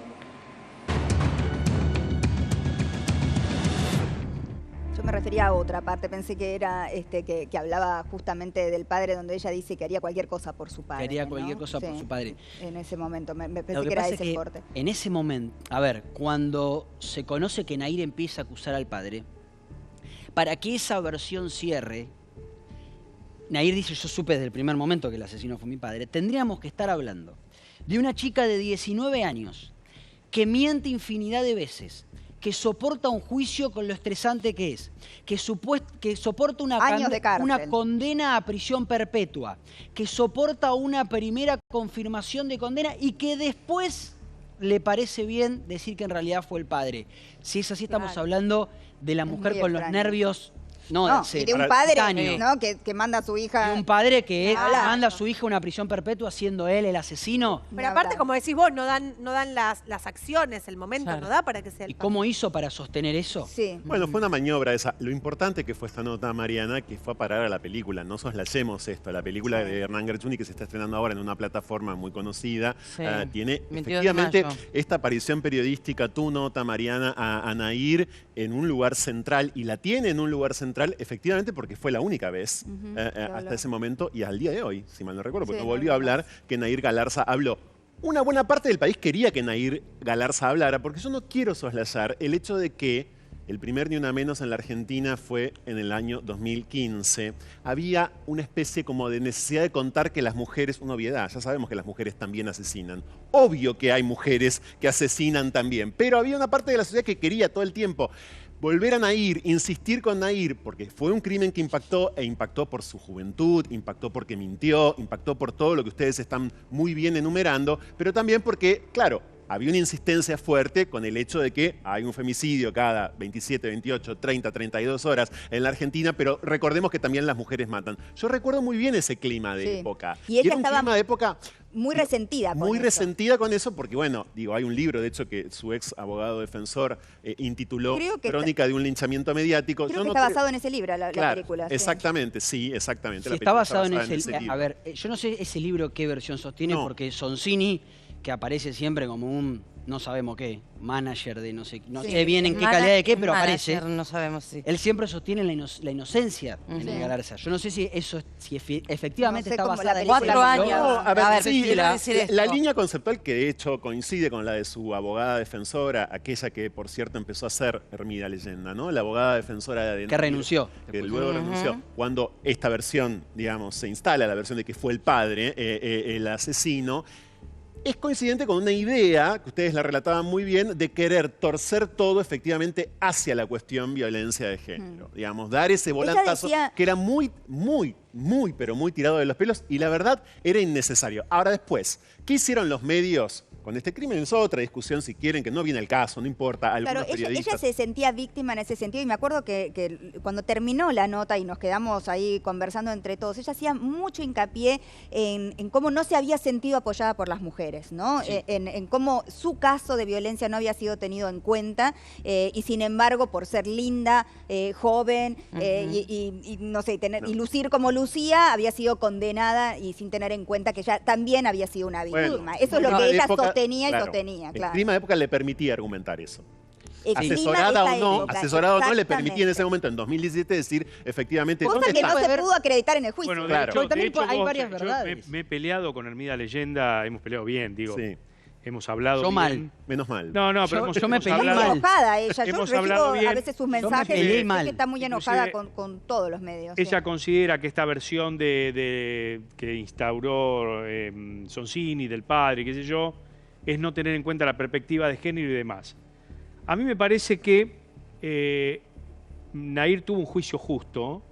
Yo me refería a otra parte, pensé que era que hablaba justamente del padre, donde ella dice que haría cualquier cosa por su padre.
Que haría cualquier cosa por su padre.
En ese momento, me pensé que era ese corte.
En ese momento, a ver, cuando se conoce que Nahir empieza a acusar al padre, para que esa versión cierre, Nahir dice, yo supe desde el primer momento que el asesino fue mi padre, tendríamos que estar hablando de una chica de 19 años que miente infinidad de veces, que soporta un juicio con lo estresante que es, que soporta una condena a prisión perpetua, que soporta una primera confirmación de condena y que después le parece bien decir que en realidad fue el padre. Si es así, estamos hablando de la mujer con los nervios... No,
y de un padre, ¿no? que manda a su hija...
Y un padre que manda a su hija a una prisión perpetua siendo él el asesino.
Pero aparte, como decís vos, no dan las acciones, el momento no da para que sea el
¿Y cómo hizo para sostener eso?
Sí.
Bueno, fue una maniobra esa. Lo importante que fue esta nota, Mariana, que fue a parar a la película. No soslayemos esto. La película de Hernán Gershuni, que se está estrenando ahora en una plataforma muy conocida, tiene efectivamente esta aparición periodística, tu nota, Mariana, a Nahir en un lugar central, y la tiene en un lugar central efectivamente porque fue la única vez hasta ese momento y al día de hoy, si mal no recuerdo, porque volvió a hablar que Nahir Galarza habló. Una buena parte del país quería que Nahir Galarza hablara, porque yo no quiero soslayar el hecho de que el primer Ni Una Menos en la Argentina fue en el año 2015. Había una especie como de necesidad de contar que las mujeres, una obviedad, ya sabemos que las mujeres también asesinan. Obvio que hay mujeres que asesinan también, pero había una parte de la sociedad que quería todo el tiempo volver a Nahir, insistir con Nahir, porque fue un crimen que impactó, e impactó por su juventud, impactó porque mintió, impactó por todo lo que ustedes están muy bien enumerando, pero también porque, claro, había una insistencia fuerte con el hecho de que hay un femicidio cada 27, 28, 30, 32 horas en la Argentina, pero recordemos que también las mujeres matan. Yo recuerdo muy bien ese clima de época.
Y ella
era un
estaba
clima de época
muy resentida con eso.
Muy resentida con eso porque, bueno, digo, hay un libro, de hecho, que su ex abogado defensor intituló Crónica de un linchamiento mediático.
Creo que está basado en ese libro, la película.
Exactamente, sí, exactamente.
Sí, está basado en ese libro. A ver, yo no sé ese libro qué versión sostiene, porque Sonsini, que aparece siempre como un no sabemos qué, manager de no sé bien en qué calidad de qué, pero aparece.
No sabemos si.
Él siempre sostiene la inocencia en el Galarza. Yo no sé si eso efectivamente está basada en
4 años.
No, a ver, sí, la línea conceptual que de hecho coincide con la de su abogada defensora, aquella que por cierto empezó a ser Hermida Leyenda, ¿no? La abogada defensora de
que renunció.
Que luego renunció. Cuando esta versión, digamos, se instala, la versión de que fue el padre, el asesino, es coincidente con una idea, que ustedes la relataban muy bien, de querer torcer todo efectivamente hacia la cuestión violencia de género. Digamos, dar ese volantazo que era muy, pero muy tirado de los pelos y la verdad era innecesario. Ahora después, ¿qué hicieron los medios con este crimen? Es otra discusión, si quieren, que no viene al caso, no importa.
Claro, ella se sentía víctima en ese sentido y me acuerdo que cuando terminó la nota y nos quedamos ahí conversando entre todos, ella hacía mucho hincapié en cómo no se había sentido apoyada por las mujeres, ¿no? Sí. En cómo su caso de violencia no había sido tenido en cuenta y sin embargo, por ser linda, joven y no sé, y lucir como lucía, había sido condenada y sin tener en cuenta que ella también había sido una víctima. Bueno, eso es lo que ella sostenía, claro, claro.
El clima de época le permitía argumentar eso. Asesorada o no, le permitía en ese momento, en 2017, decir efectivamente...
Cosa que no se pudo acreditar en el juicio.
Bueno, claro. De hecho, hay varias verdades. Me he peleado con Hermida Leyenda, hemos peleado bien, digo. Sí. Hemos hablado
yo
bien.
Mal.
Menos mal.
No, pero
yo me peleé
mal. Enojada ella. Yo recibo
bien.
A veces sus mensajes y que está muy enojada con todos los medios.
Ella considera que esta versión que instauró Sonsini, del padre, qué sé yo, es no tener en cuenta la perspectiva de género y demás. A mí me parece que Nahir tuvo un juicio justo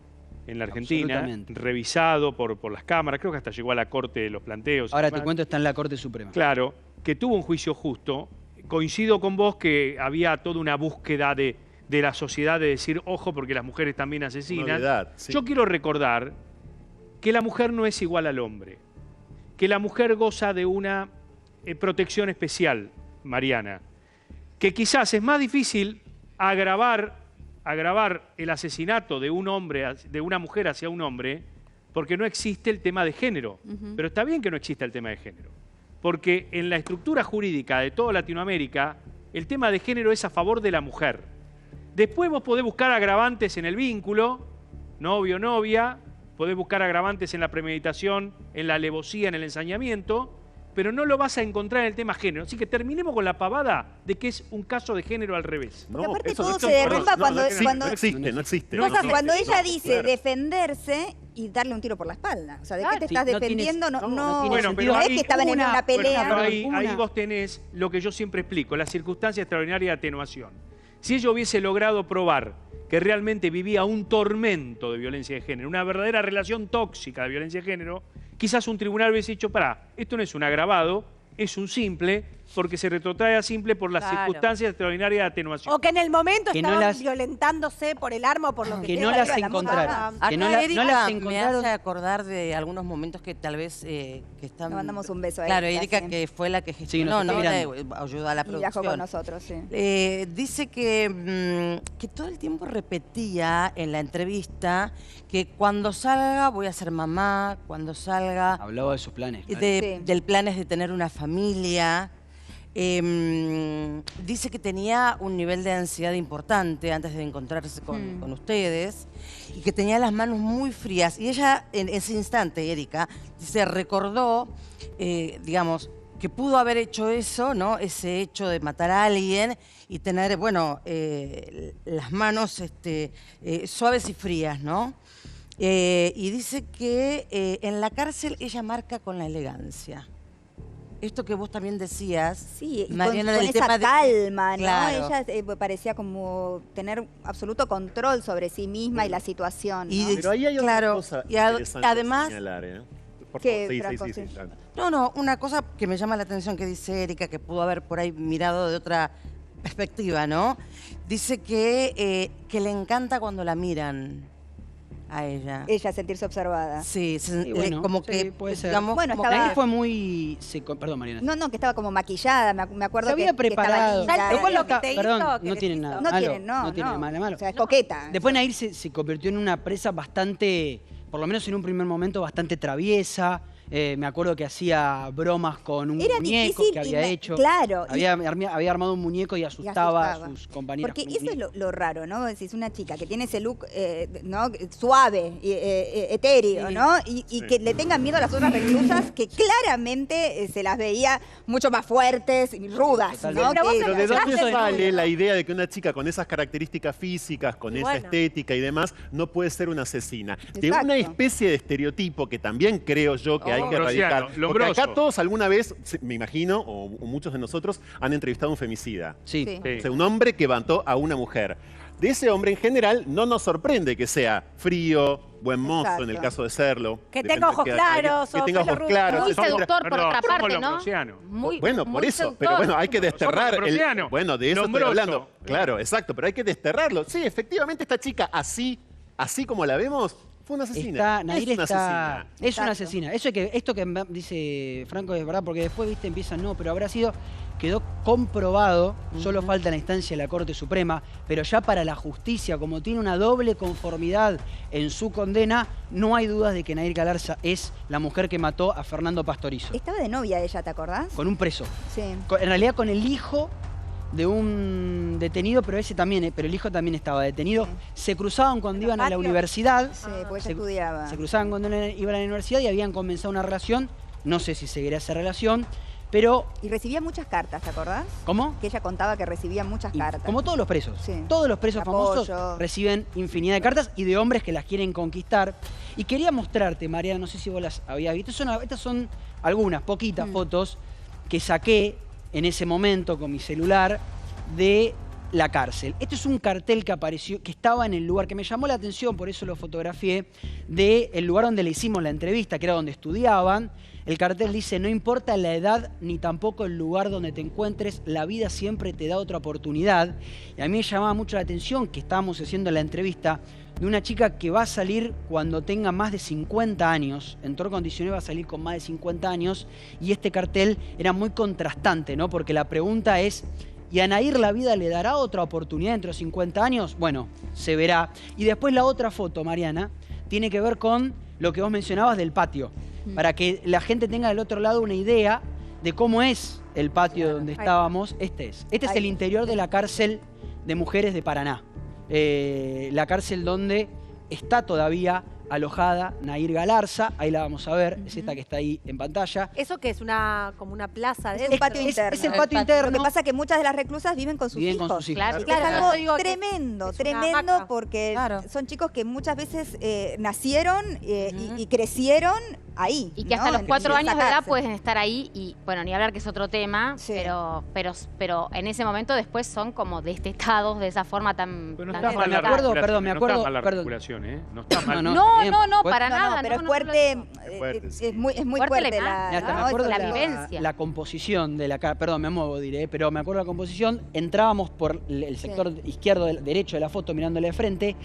en la Argentina, revisado por las cámaras, creo que hasta llegó a la Corte de los Planteos.
Ahora te cuento, está en la Corte Suprema.
Claro, que tuvo un juicio justo. Coincido con vos que había toda una búsqueda de la sociedad de decir, ojo, porque las mujeres también asesinan. Novedad, sí. Yo quiero recordar que la mujer no es igual al hombre, que la mujer goza de una protección especial, Mariana, que quizás es más difícil agravar el asesinato de un hombre, de una mujer hacia un hombre, porque no existe el tema de género. Pero está bien que no exista el tema de género, porque en la estructura jurídica de toda Latinoamérica, el tema de género es a favor de la mujer. Después vos podés buscar agravantes en el vínculo, novio, novia, podés buscar agravantes en la premeditación, en la alevosía, en el ensañamiento, pero no lo vas a encontrar en el tema género. Así que terminemos con la pavada de que es un caso de género al revés.
Porque aparte todo se derrumba cuando...
No existe.
Cuando ella dice defenderse y darle un tiro por la espalda. O sea, ¿de qué te estás defendiendo? No es que estaban en una pelea.
Pero ahí vos tenés lo que yo siempre explico, la circunstancia extraordinaria de atenuación. Si ella hubiese logrado probar que realmente vivía un tormento de violencia de género, una verdadera relación tóxica de violencia de género, quizás un tribunal hubiese dicho, pará, esto no es un agravado, es un simple, porque se retrotrae a simple por las circunstancias extraordinarias de atenuación.
O que en el momento estaban violentándose por el arma o por lo que
no las encontraron.
Que no las encontraron. Me hace acordar de algunos momentos que tal vez que están...
Le mandamos un beso a
Erika. Claro, Erika, que fue la que gestionó, ayudó a la producción.
Viajó con nosotros, sí.
Dice que todo el tiempo repetía en la entrevista que cuando salga voy a ser mamá, cuando salga...
Hablaba de sus planes.
Del plan es de tener una familia. Dice que tenía un nivel de ansiedad importante antes de encontrarse con ustedes y que tenía las manos muy frías. Y ella, en ese instante, Erika, se recordó, digamos, que pudo haber hecho eso, ¿no? Ese hecho de matar a alguien y tener, bueno, las manos suaves y frías, ¿no? Y dice que en la cárcel ella marca con la elegancia. Esto que vos también decías,
sí,
Mariana,
con
del
esa
tema
calma, ¿no?
Claro.
Ella parecía como tener absoluto control sobre sí misma y la situación, ¿no?
Pero ahí hay otra cosa interesante
además,
de señalar, Por
¿qué,
favor, sí.
No, una cosa que me llama la atención que dice Erika, que pudo haber por ahí mirado de otra perspectiva, ¿no? Dice que le encanta cuando la miran a ella.
Ella sentirse observada.
Sí,
bueno,
como que,
puede ser.
digamos,
bueno,
estaba... fue muy... Perdón, Mariana.
No, que estaba como maquillada, me acuerdo.
Se había preparado.
Perdón,
no tiene nada
malo. No tiene nada malo.
O sea,
es coqueta.
Después Nahir se convirtió en una presa bastante por lo menos en un primer momento, bastante traviesa. Me acuerdo que hacía bromas con un muñeco que había hecho.
Claro.
Había armado un muñeco y asustaba a sus compañeros.
Porque eso es lo raro, ¿no? Es una chica que tiene ese look ¿no? suave, etéreo, ¿no? Y que le tengan miedo a las otras reclusas que claramente se las veía mucho más fuertes y rudas, ¿no?
Pero ¿de dónde sale la idea de que una chica con esas características físicas, con esa estética y demás, no puede ser una asesina? De una especie de estereotipo que también creo yo que hay que erradicar. Porque acá todos alguna vez, me imagino, o muchos de nosotros, han entrevistado a un femicida.
Sí.
O sea, un hombre que mató a una mujer. De ese hombre en general no nos sorprende que sea frío, buen mozo, en el caso de serlo.
Que tenga ojos claros.
Que tenga ojos claros.
Muy seductor por otra parte, ¿no?
Bueno, por eso. Pero bueno, hay que desterrar. Bueno, de eso estoy hablando. Claro, exacto. Pero hay que desterrarlo. Sí, efectivamente esta chica así como la vemos, fue una asesina.
Es una asesina. Esto que dice Franco es verdad, porque después, viste, empiezan, no, pero habrá sido, quedó comprobado, solo falta la instancia de la Corte Suprema, pero ya para la justicia, como tiene una doble conformidad en su condena, no hay dudas de que Nahir Galarza es la mujer que mató a Fernando Pastorizo.
Estaba de novia ella, ¿te acordás?
Con un preso.
Sí.
En realidad con el hijo de un detenido, pero el hijo también estaba detenido. Sí. Se cruzaban cuando iban a la universidad.
Sí, porque ella estudiaba.
Se cruzaban cuando iban a la universidad y habían comenzado una relación. No sé si seguirá esa relación, pero...
Y recibía muchas cartas, ¿te acordás?
¿Cómo?
Que ella contaba que recibía muchas cartas.
Como todos los presos.
Sí.
Todos los presos famosos reciben infinidad de cartas y de hombres que las quieren conquistar. Y quería mostrarte, Mariana, no sé si vos las habías visto. Estas son algunas, poquitas fotos que saqué en ese momento con mi celular de la cárcel. Este es un cartel que apareció, que estaba en el lugar, que me llamó la atención, por eso lo fotografié, del lugar donde le hicimos la entrevista, que era donde estudiaban. El cartel dice, no importa la edad ni tampoco el lugar donde te encuentres, la vida siempre te da otra oportunidad. Y a mí me llamaba mucho la atención que estábamos haciendo la entrevista de una chica que va a salir cuando tenga más de 50 años. Entró condicionado, va a salir con más de 50 años. Y este cartel era muy contrastante, ¿no? Porque la pregunta es, ¿y a Nahir la vida le dará otra oportunidad dentro de 50 años? Bueno, se verá. Y después la otra foto, Mariana, tiene que ver con lo que vos mencionabas del patio. Para que la gente tenga del otro lado una idea de cómo es el patio donde estábamos. Este es el interior de la cárcel de mujeres de Paraná. La cárcel donde está todavía alojada Nahir Galarza, ahí la vamos a ver, es esta que está ahí en pantalla.
¿Eso que es como una plaza?
Es un patio interno.
Es el patio interno.
Lo que pasa es que muchas de las reclusas viven con sus hijos.
Claro,
es algo tremendo, porque son chicos que muchas veces nacieron y crecieron ahí.
Y que hasta los 4 años de edad pueden estar ahí y, bueno, ni hablar que es otro tema, pero en ese momento después son como destetados de esa forma tan...
Pero no está mal la recuperación, no está mal la recuperación, ¿eh? No está mal.
No, para nada.
Pero es fuerte, es muy fuerte
la
vivencia.
La composición de la cárcel, perdón, me muevo, diré, pero me acuerdo de la composición, entrábamos por el sector derecho de la foto mirándole de frente,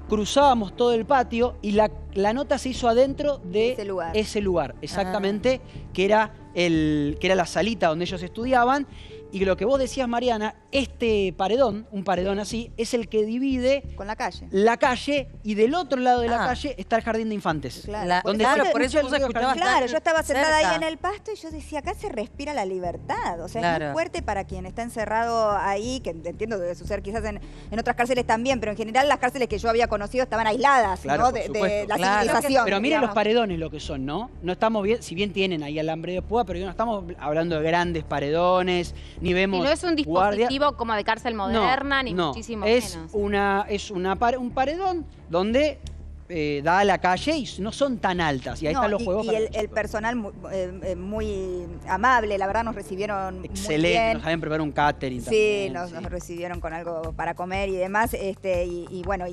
cruzábamos todo el patio y la nota se hizo adentro de ese lugar exactamente, que era la salita donde ellos estudiaban. Y lo que vos decías, Mariana, este paredón, un paredón así, es el que divide
con la calle.
La calle, y del otro lado de la calle está el jardín de infantes.
Claro,
por eso vos escuchabas.
Claro, yo estaba sentada ahí en el pasto y yo decía, acá se respira la libertad. O sea, es muy fuerte para quien está encerrado ahí, que entiendo que debe suceder quizás en otras cárceles también, pero en general las cárceles que yo había conocido estaban aisladas, ¿no? de la civilización.
Pero miren los paredones lo que son, ¿no? No estamos bien, si bien tienen ahí alambre de púa, pero no estamos hablando de grandes paredones, ni vemos.
Y no es un dispositivo como de cárcel moderna, ni muchísimo menos.
Es un paredón donde da a la calle y no son tan altas. Y ahí están los juegos.
Y el personal muy amable, la verdad nos recibieron
excelente,
muy bien.
Nos habían preparado un catering
también. Nos recibieron con algo para comer y demás. Bueno,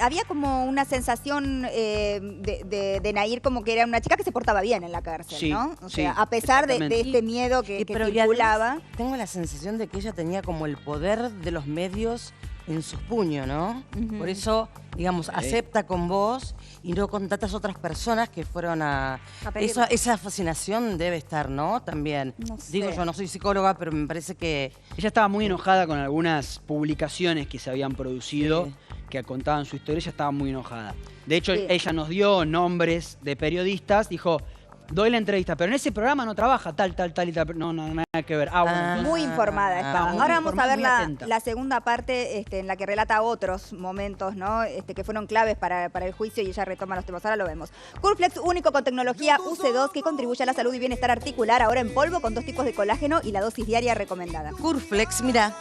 había como una sensación de Nahir como que era una chica que se portaba bien en la cárcel, ¿no? O sea, a pesar de este miedo que circulaba.
Tengo la sensación de que ella tenía como el poder de los medios en sus puños, ¿no? Por eso, digamos, acepta con vos y no con tantas otras personas que fueron a esa fascinación debe estar, ¿no? También.
No sé.
Digo, yo no soy psicóloga, pero me parece que...
Ella estaba muy enojada con algunas publicaciones que se habían producido, que contaban su historia, ella estaba muy enojada. De hecho, ella nos dio nombres de periodistas, dijo, doy la entrevista, pero en ese programa no trabaja tal y tal. No, nada que ver. Bueno, entonces,
muy informada estaba. Ahora vamos a ver la segunda parte en la que relata otros momentos, ¿no? Que fueron claves para el juicio y ella retoma los temas. Ahora lo vemos. Curflex, único con tecnología UC2 que contribuye a la salud y bienestar articular, ahora en polvo con 2 tipos de colágeno y la dosis diaria recomendada.
Curflex, mira.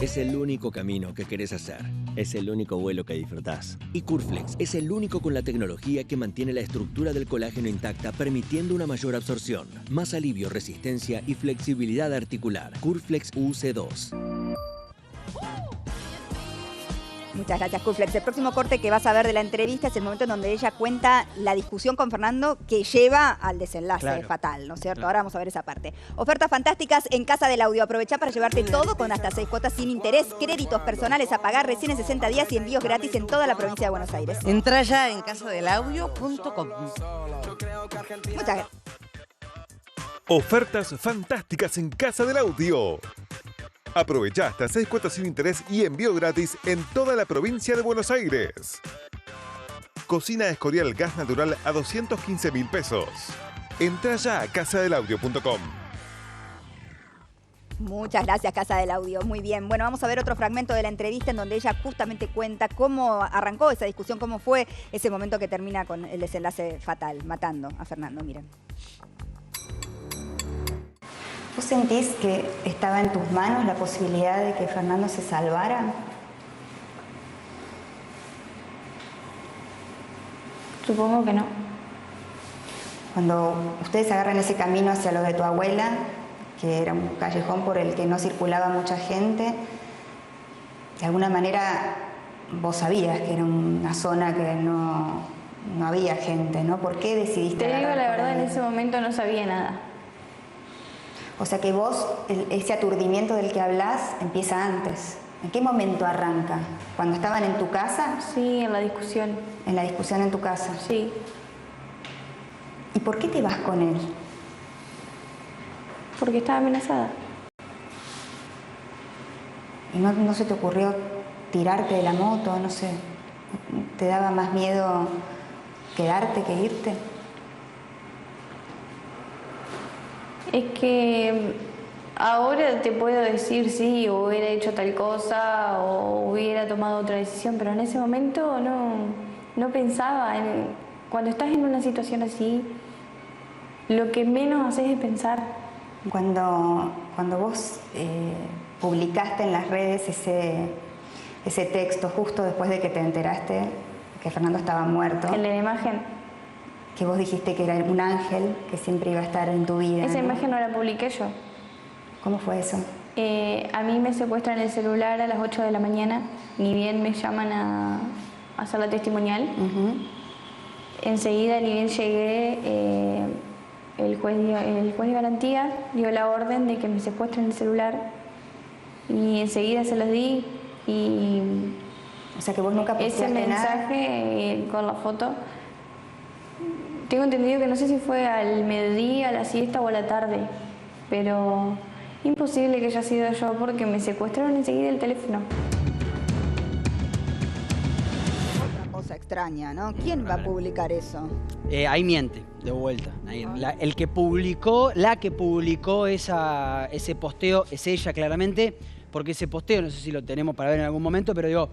Es el único camino que querés hacer. Es el único vuelo que disfrutás. Y Curflex es el único con la tecnología que mantiene la estructura del colágeno intacta, permitiendo una mayor absorción, más alivio, resistencia y flexibilidad articular. Curflex UC2.
Muchas gracias, Curflex. El próximo corte que vas a ver de la entrevista es el momento en donde ella cuenta la discusión con Fernando que lleva al desenlace fatal, ¿no es cierto? Ahora vamos a ver esa parte. Ofertas fantásticas en Casa del Audio. Aprovecha para llevarte todo con hasta 6 cuotas sin interés, créditos personales a pagar recién en 60 días y envíos gratis en toda la provincia de Buenos Aires.
Entra ya en casadelaudio.com.
Muchas gracias.
Ofertas fantásticas en Casa del Audio. Aprovecha hasta 6 cuotas sin interés y envío gratis en toda la provincia de Buenos Aires. Cocina Escorial gas natural a 215.000 pesos. Entra ya a casadelaudio.com.
Muchas gracias, Casa del Audio. Muy bien. Bueno, vamos a ver otro fragmento de la entrevista en donde ella justamente cuenta cómo arrancó esa discusión, cómo fue ese momento que termina con el desenlace fatal, matando a Fernando. Miren.
¿Vos sentís que estaba en tus manos la posibilidad de que Fernando se salvara?
Supongo que no.
Cuando ustedes agarran ese camino hacia lo de tu abuela, que era un callejón por el que no circulaba mucha gente, de alguna manera vos sabías que era una zona que no había gente, ¿no? ¿Por qué decidiste?
Te digo la verdad, en ese momento no sabía nada.
O sea que vos, ese aturdimiento del que hablás, empieza antes. ¿En qué momento arranca? ¿Cuando estaban en tu casa?
Sí, en la discusión.
¿En la discusión en tu casa?
Sí.
¿Y por qué te vas con él?
Porque estaba amenazada.
¿Y no se te ocurrió tirarte de la moto? No sé. ¿Te daba más miedo quedarte que irte?
Es que ahora te puedo decir sí, hubiera hecho tal cosa o hubiera tomado otra decisión, pero en ese momento no pensaba. Cuando estás en una situación así, lo que menos haces es pensar.
Cuando vos publicaste en las redes ese texto justo después de que te enteraste que Fernando estaba muerto.
¿El de la imagen?
Que vos dijiste que era un ángel que siempre iba a estar en tu vida.
Esa imagen no la publiqué yo.
¿Cómo fue eso?
A mí me secuestran el celular a las 8 de la mañana, ni bien me llaman a hacer la testimonial. Enseguida, ni bien llegué, el juez de garantía dio la orden de que me secuestren el celular y enseguida se los di y...
O sea que vos nunca posteaste
ese mensaje con la foto... Tengo entendido que no sé si fue al mediodía, a la siesta o a la tarde, pero imposible que haya sido yo porque me secuestraron enseguida el teléfono.
Otra cosa extraña, ¿no? ¿Quién va a publicar eso?
Ahí miente, de vuelta. La que publicó ese posteo es ella claramente, porque ese posteo, no sé si lo tenemos para ver en algún momento, pero digo...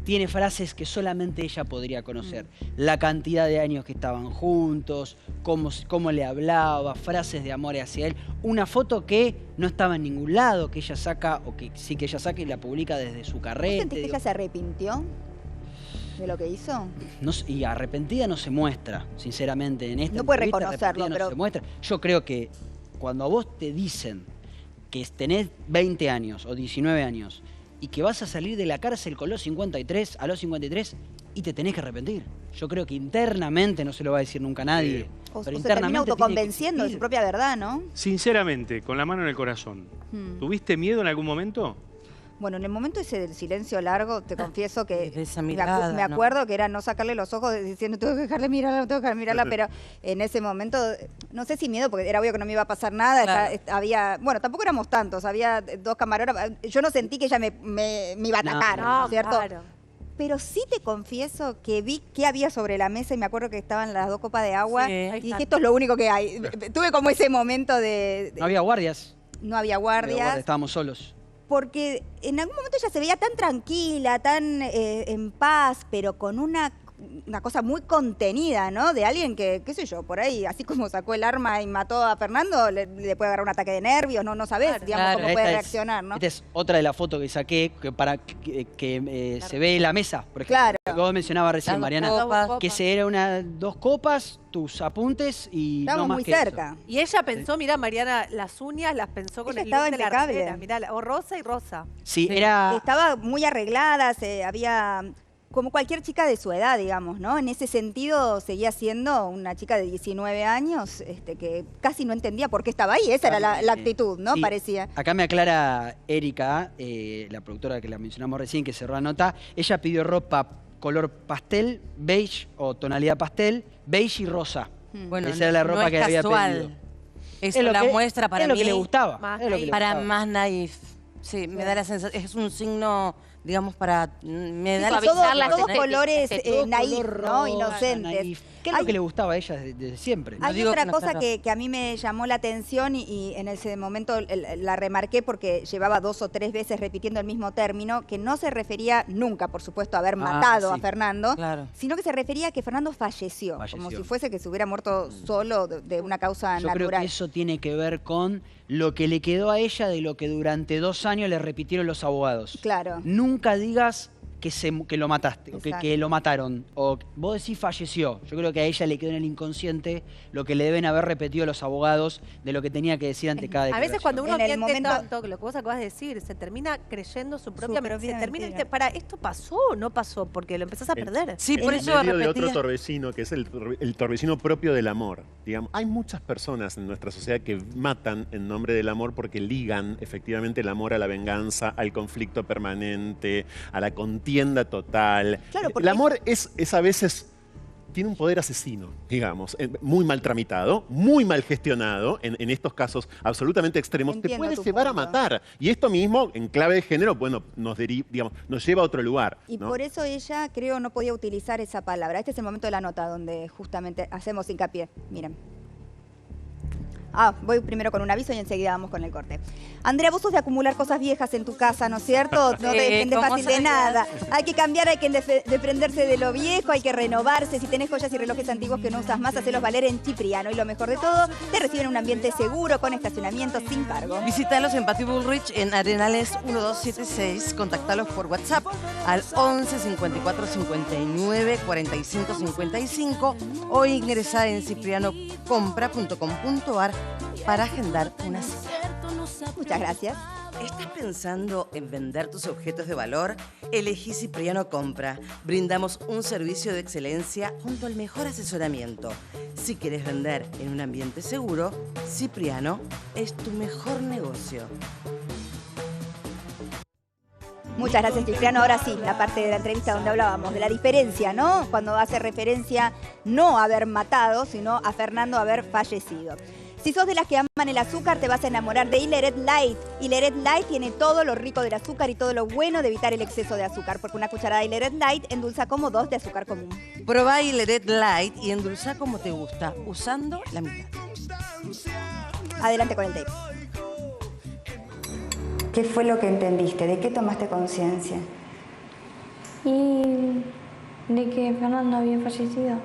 tiene frases que solamente ella podría conocer. La cantidad de años que estaban juntos, cómo le hablaba, frases de amor hacia él. Una foto que no estaba en ningún lado, que ella saca, o que sí que ella saca y la publica desde su carrete.
¿Vos sentís que ella se arrepintió de lo que hizo?
No, y arrepentida no se muestra, sinceramente. En esta
no puede reconocerlo, pero...
no se muestra. Yo creo que cuando a vos te dicen que tenés 20 años o 19 años... y que vas a salir de la cárcel con los 53, a los 53, y te tenés que arrepentir. Yo creo que internamente, no se lo va a decir nunca a nadie,
o
pero
se termina autoconvenciendo de su propia verdad, ¿no?
Sinceramente, con la mano en el corazón, ¿tuviste miedo en algún momento?
Bueno, en el momento ese del silencio largo, te confieso que
de esa mirada,
me acuerdo que era no sacarle los ojos diciendo tengo que dejarle mirarla, tengo que dejarle mirarla, pero en ese momento, no sé si miedo, porque era obvio que no me iba a pasar nada,
Claro.
Bueno, tampoco éramos tantos, había 2 camarógrafos, yo no sentí que ella me iba a atacar,
No,
¿cierto?
claro.
Pero sí te confieso que vi qué había sobre la mesa y me acuerdo que estaban las 2 copas de agua
Sí.
y dije, esto es lo único que hay. Tuve como ese momento de
No había guardias.
no había guardias.
Estábamos solos.
Porque en algún momento ella se veía tan tranquila, tan en paz, pero con una cosa muy contenida, ¿no? De alguien que, qué sé yo, por ahí, así como sacó el arma y mató a Fernando, le puede agarrar un ataque de nervios, no sabés, digamos, cómo puede reaccionar, ¿no?
Esta es otra de las fotos que saqué para que se ve la mesa, por ejemplo.
Claro.
Lo que vos mencionabas recién, Mariana.
copas.
Que se era 2 copas, tus apuntes y
Estábamos
no más
muy
que eso.
cerca.
Y ella pensó, mirá, Mariana, las uñas las pensó con
Ella
el
estaba
look de la
impecable.
artera, mirá, o rosa y rosa.
Sí, era...
Estaba muy arreglada, había como cualquier chica de su edad, digamos, ¿no? En ese sentido seguía siendo una chica de 19 años que casi no entendía por qué estaba ahí. Esa era la actitud, ¿no?
Sí.
Parecía.
Acá me aclara Erika, la productora que la mencionamos recién, que cerró la nota. Ella pidió ropa color pastel, beige o tonalidad pastel, beige y rosa.
Bueno,
esa era la ropa
no es
que había
casual.
pedido.
Eso la muestra para
es lo
mí.
que le gustaba.
Más
es lo que le
Para
gustaba.
más naif. Sí, me da la sensación, es un signo, digamos, para... Me da la
suavizar la
todos
estética.
colores
Todo
naif,
color
¿no?
rosa,
Inocentes.
naif. ¿Qué es lo que le gustaba a ella desde siempre?
No
Hay
digo
otra
que no
cosa
sea
que a mí me llamó la atención y en ese momento la remarqué porque llevaba 2 o 3 veces repitiendo el mismo término, que no se refería nunca, por supuesto, a haber matado a
sí.
Fernando,
Claro.
sino que se refería a que Fernando falleció, como si fuese que se hubiera muerto solo de una causa
Yo
natural.
creo que eso tiene que ver con lo que le quedó a ella de lo que durante 2 años le repitieron los abogados.
Claro.
Nunca digas que lo mataste, o que
Exacto.
lo mataron, o vos decís falleció. Yo creo que a ella le quedó en el inconsciente lo que le deben haber repetido los abogados de lo que tenía que decir ante cada
A
declaración.
veces cuando uno
En el
miente
momento-
tanto, que lo que vos acabas de decir, se termina creyendo su propia
propia mentira.
para, ¿esto pasó o no pasó? Porque lo empezás a perder.
Sí, por
En
eso
medio de
repetía...
otro torbellino, que es el torbellino propio del amor. Digamos, hay muchas personas en nuestra sociedad que matan en nombre del amor porque ligan efectivamente el amor a la venganza, al conflicto permanente, a la contienda total.
Claro, porque
el amor es a veces... tiene un poder asesino, digamos, muy mal tramitado, muy mal gestionado, en estos casos absolutamente extremos, te
Entiendo
puede
tu
llevar a
punto.
matar. Y esto mismo, en clave de género, bueno, nos lleva a otro lugar.
Y
¿no?
por eso ella, creo, no podía utilizar esa palabra. Este es el momento de la nota donde justamente hacemos hincapié. Miren. Voy primero con un aviso y enseguida vamos con el corte. Andrea, vos sos de acumular cosas viejas en tu casa, ¿no es cierto? No te dependes
¿cómo
fácil de
sabes?
nada. Hay que cambiar, hay que desprenderse de lo viejo, hay que renovarse. Si tenés joyas y relojes antiguos que no usas más, hacelos valer en Cipriano. Y lo mejor de todo, te reciben en un ambiente seguro, con estacionamiento sin cargo.
Visítalos en Patio Bullrich en Arenales 1276. Contactalos por WhatsApp al 11 54 59 45 55 o ingresar en ciprianocompra.com.ar para agendar una cita.
Muchas gracias.
¿Estás pensando en vender tus objetos de valor? Elegí Cipriano Compra. Brindamos un servicio de excelencia junto al mejor asesoramiento. Si quieres vender en un ambiente seguro, Cipriano es tu mejor negocio.
Muchas gracias, Cipriano. Ahora sí, la parte de la entrevista donde hablábamos de la diferencia, ¿no? Cuando hace referencia no a haber matado, sino a Fernando haber fallecido. Si sos de las que aman el azúcar, te vas a enamorar de Hileret Light. Hileret Light tiene todo lo rico del azúcar y todo lo bueno de evitar el exceso de azúcar, porque una cucharada de Hileret Light endulza como 2 de azúcar común.
Probá Hileret Light y endulza como te gusta, usando la mitad.
Adelante con el tape.
¿Qué fue lo que entendiste? ¿De qué tomaste conciencia?
Y de que Fernando había fallecido.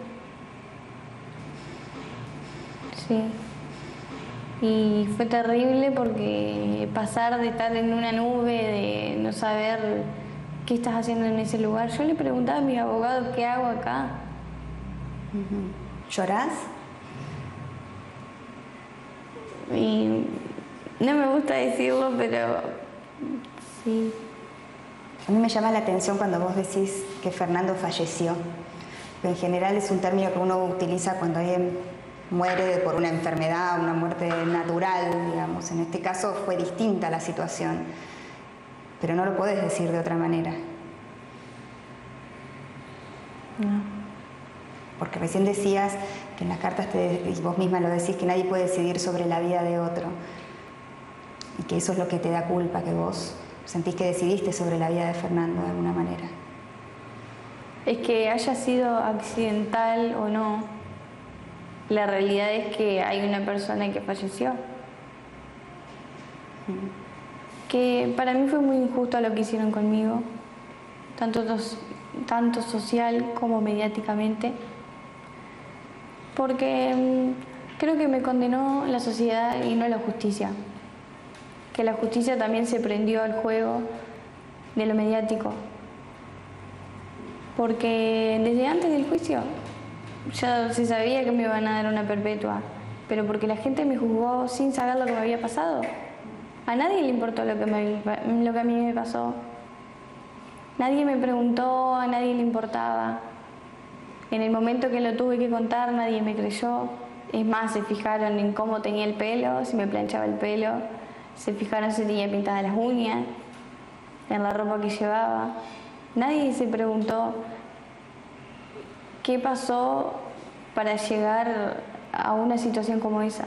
Sí. Y fue terrible porque pasar de estar en una nube, de no saber qué estás haciendo en ese lugar. Yo le preguntaba a mi abogado, ¿qué hago acá?
¿Llorás?
Y no me gusta decirlo, pero sí.
A mí me llama la atención cuando vos decís que Fernando falleció. Pero en general es un término que uno utiliza cuando alguien muere por una enfermedad, una muerte natural, digamos. En este caso fue distinta la situación. pero no lo podés decir de otra manera.
No.
Porque recién decías que en las cartas, y vos misma lo decís, que nadie puede decidir sobre la vida de otro. Y que eso es lo que te da culpa, que vos sentís que decidiste sobre la vida de Fernando de alguna manera.
Es que haya sido accidental o no, la realidad es que hay una persona que falleció. Que para mí fue muy injusto lo que hicieron conmigo, tanto social como mediáticamente, porque creo que me condenó la sociedad y no la justicia. Que la justicia también se prendió al juego de lo mediático. Porque desde antes del juicio ya se sabía que me iban a dar una perpetua, pero porque la gente me juzgó sin saber lo que me había pasado. A nadie le importó lo que a mí me pasó. Nadie me preguntó, a nadie le importaba. En el momento que lo tuve que contar, nadie me creyó. Es más, se fijaron en cómo tenía el pelo, si me planchaba el pelo. Se fijaron si tenía pintadas las uñas, en la ropa que llevaba. Nadie se preguntó qué pasó para llegar a una situación como esa.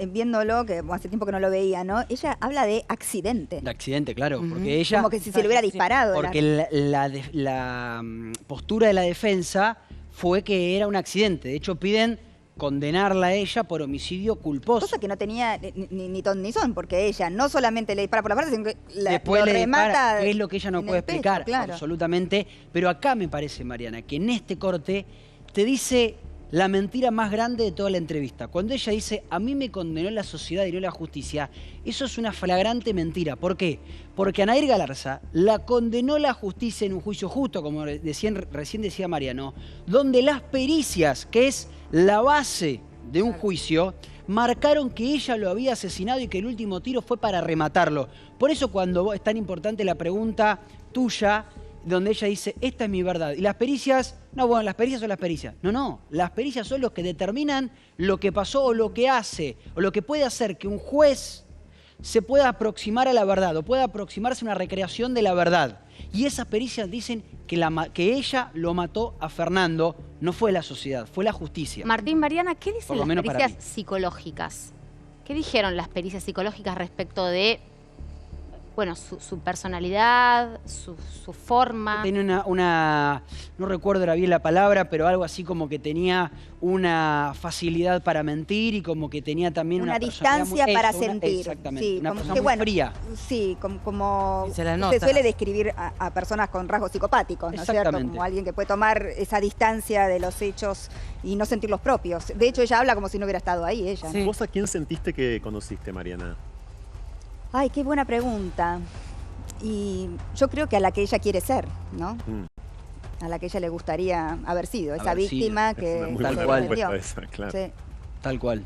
Viéndolo, que hace tiempo que no lo veía, ¿no? Ella habla de accidente.
De accidente, claro, porque ella...
Como que si se le hubiera disparado.
Porque la postura de la defensa fue que era un accidente. De hecho, piden condenarla a ella por homicidio culposo.
Cosa que no tenía ni ton ni son, porque ella no solamente le dispara por la parte, sino que
después
lo remata.
Dispara, que es lo que ella no puede explicar,
claro.
Absolutamente. Pero acá me parece, Mariana, que en este corte te dice la mentira más grande de toda la entrevista. Cuando ella dice, a mí me condenó la sociedad y no la justicia, eso es una flagrante mentira. ¿Por qué? Porque a Nair Galarza la condenó la justicia en un juicio justo, como recién decía Mariano, donde las pericias, que es la base de un juicio, marcaron que ella lo había asesinado y que el último tiro fue para rematarlo. Por eso cuando es tan importante la pregunta tuya, donde ella dice, esta es mi verdad. Y las pericias, no, bueno, las pericias son las pericias. No, las pericias son los que determinan lo que pasó o lo que hace, o lo que puede hacer que un juez se pueda aproximar a la verdad, o pueda aproximarse a una recreación de la verdad. Y esas pericias dicen que ella lo mató a Fernando, no fue la sociedad, fue la justicia.
Martín, Mariana, ¿qué dicen las pericias psicológicas? ¿Qué dijeron las pericias psicológicas respecto de, bueno, su personalidad, su forma?
Tenía no recuerdo ahora bien la palabra, pero algo así como que tenía una facilidad para mentir y como que tenía también una
distancia para sentir.
Exactamente,
sí,
una persona muy fría.
Sí, como se suele describir a personas con rasgos psicopáticos, ¿no es cierto? Como alguien que puede tomar esa distancia de los hechos y no sentir los propios. De hecho, ella habla como si no hubiera estado ahí, ella.
Sí. ¿Vos a quién sentiste que conociste, Mariana?
Ay, qué buena pregunta. Y yo creo que a la que ella quiere ser, ¿no? A la que ella le gustaría haber sido, esa víctima que...
Tal cual. Esa, claro.
Sí.
Tal cual.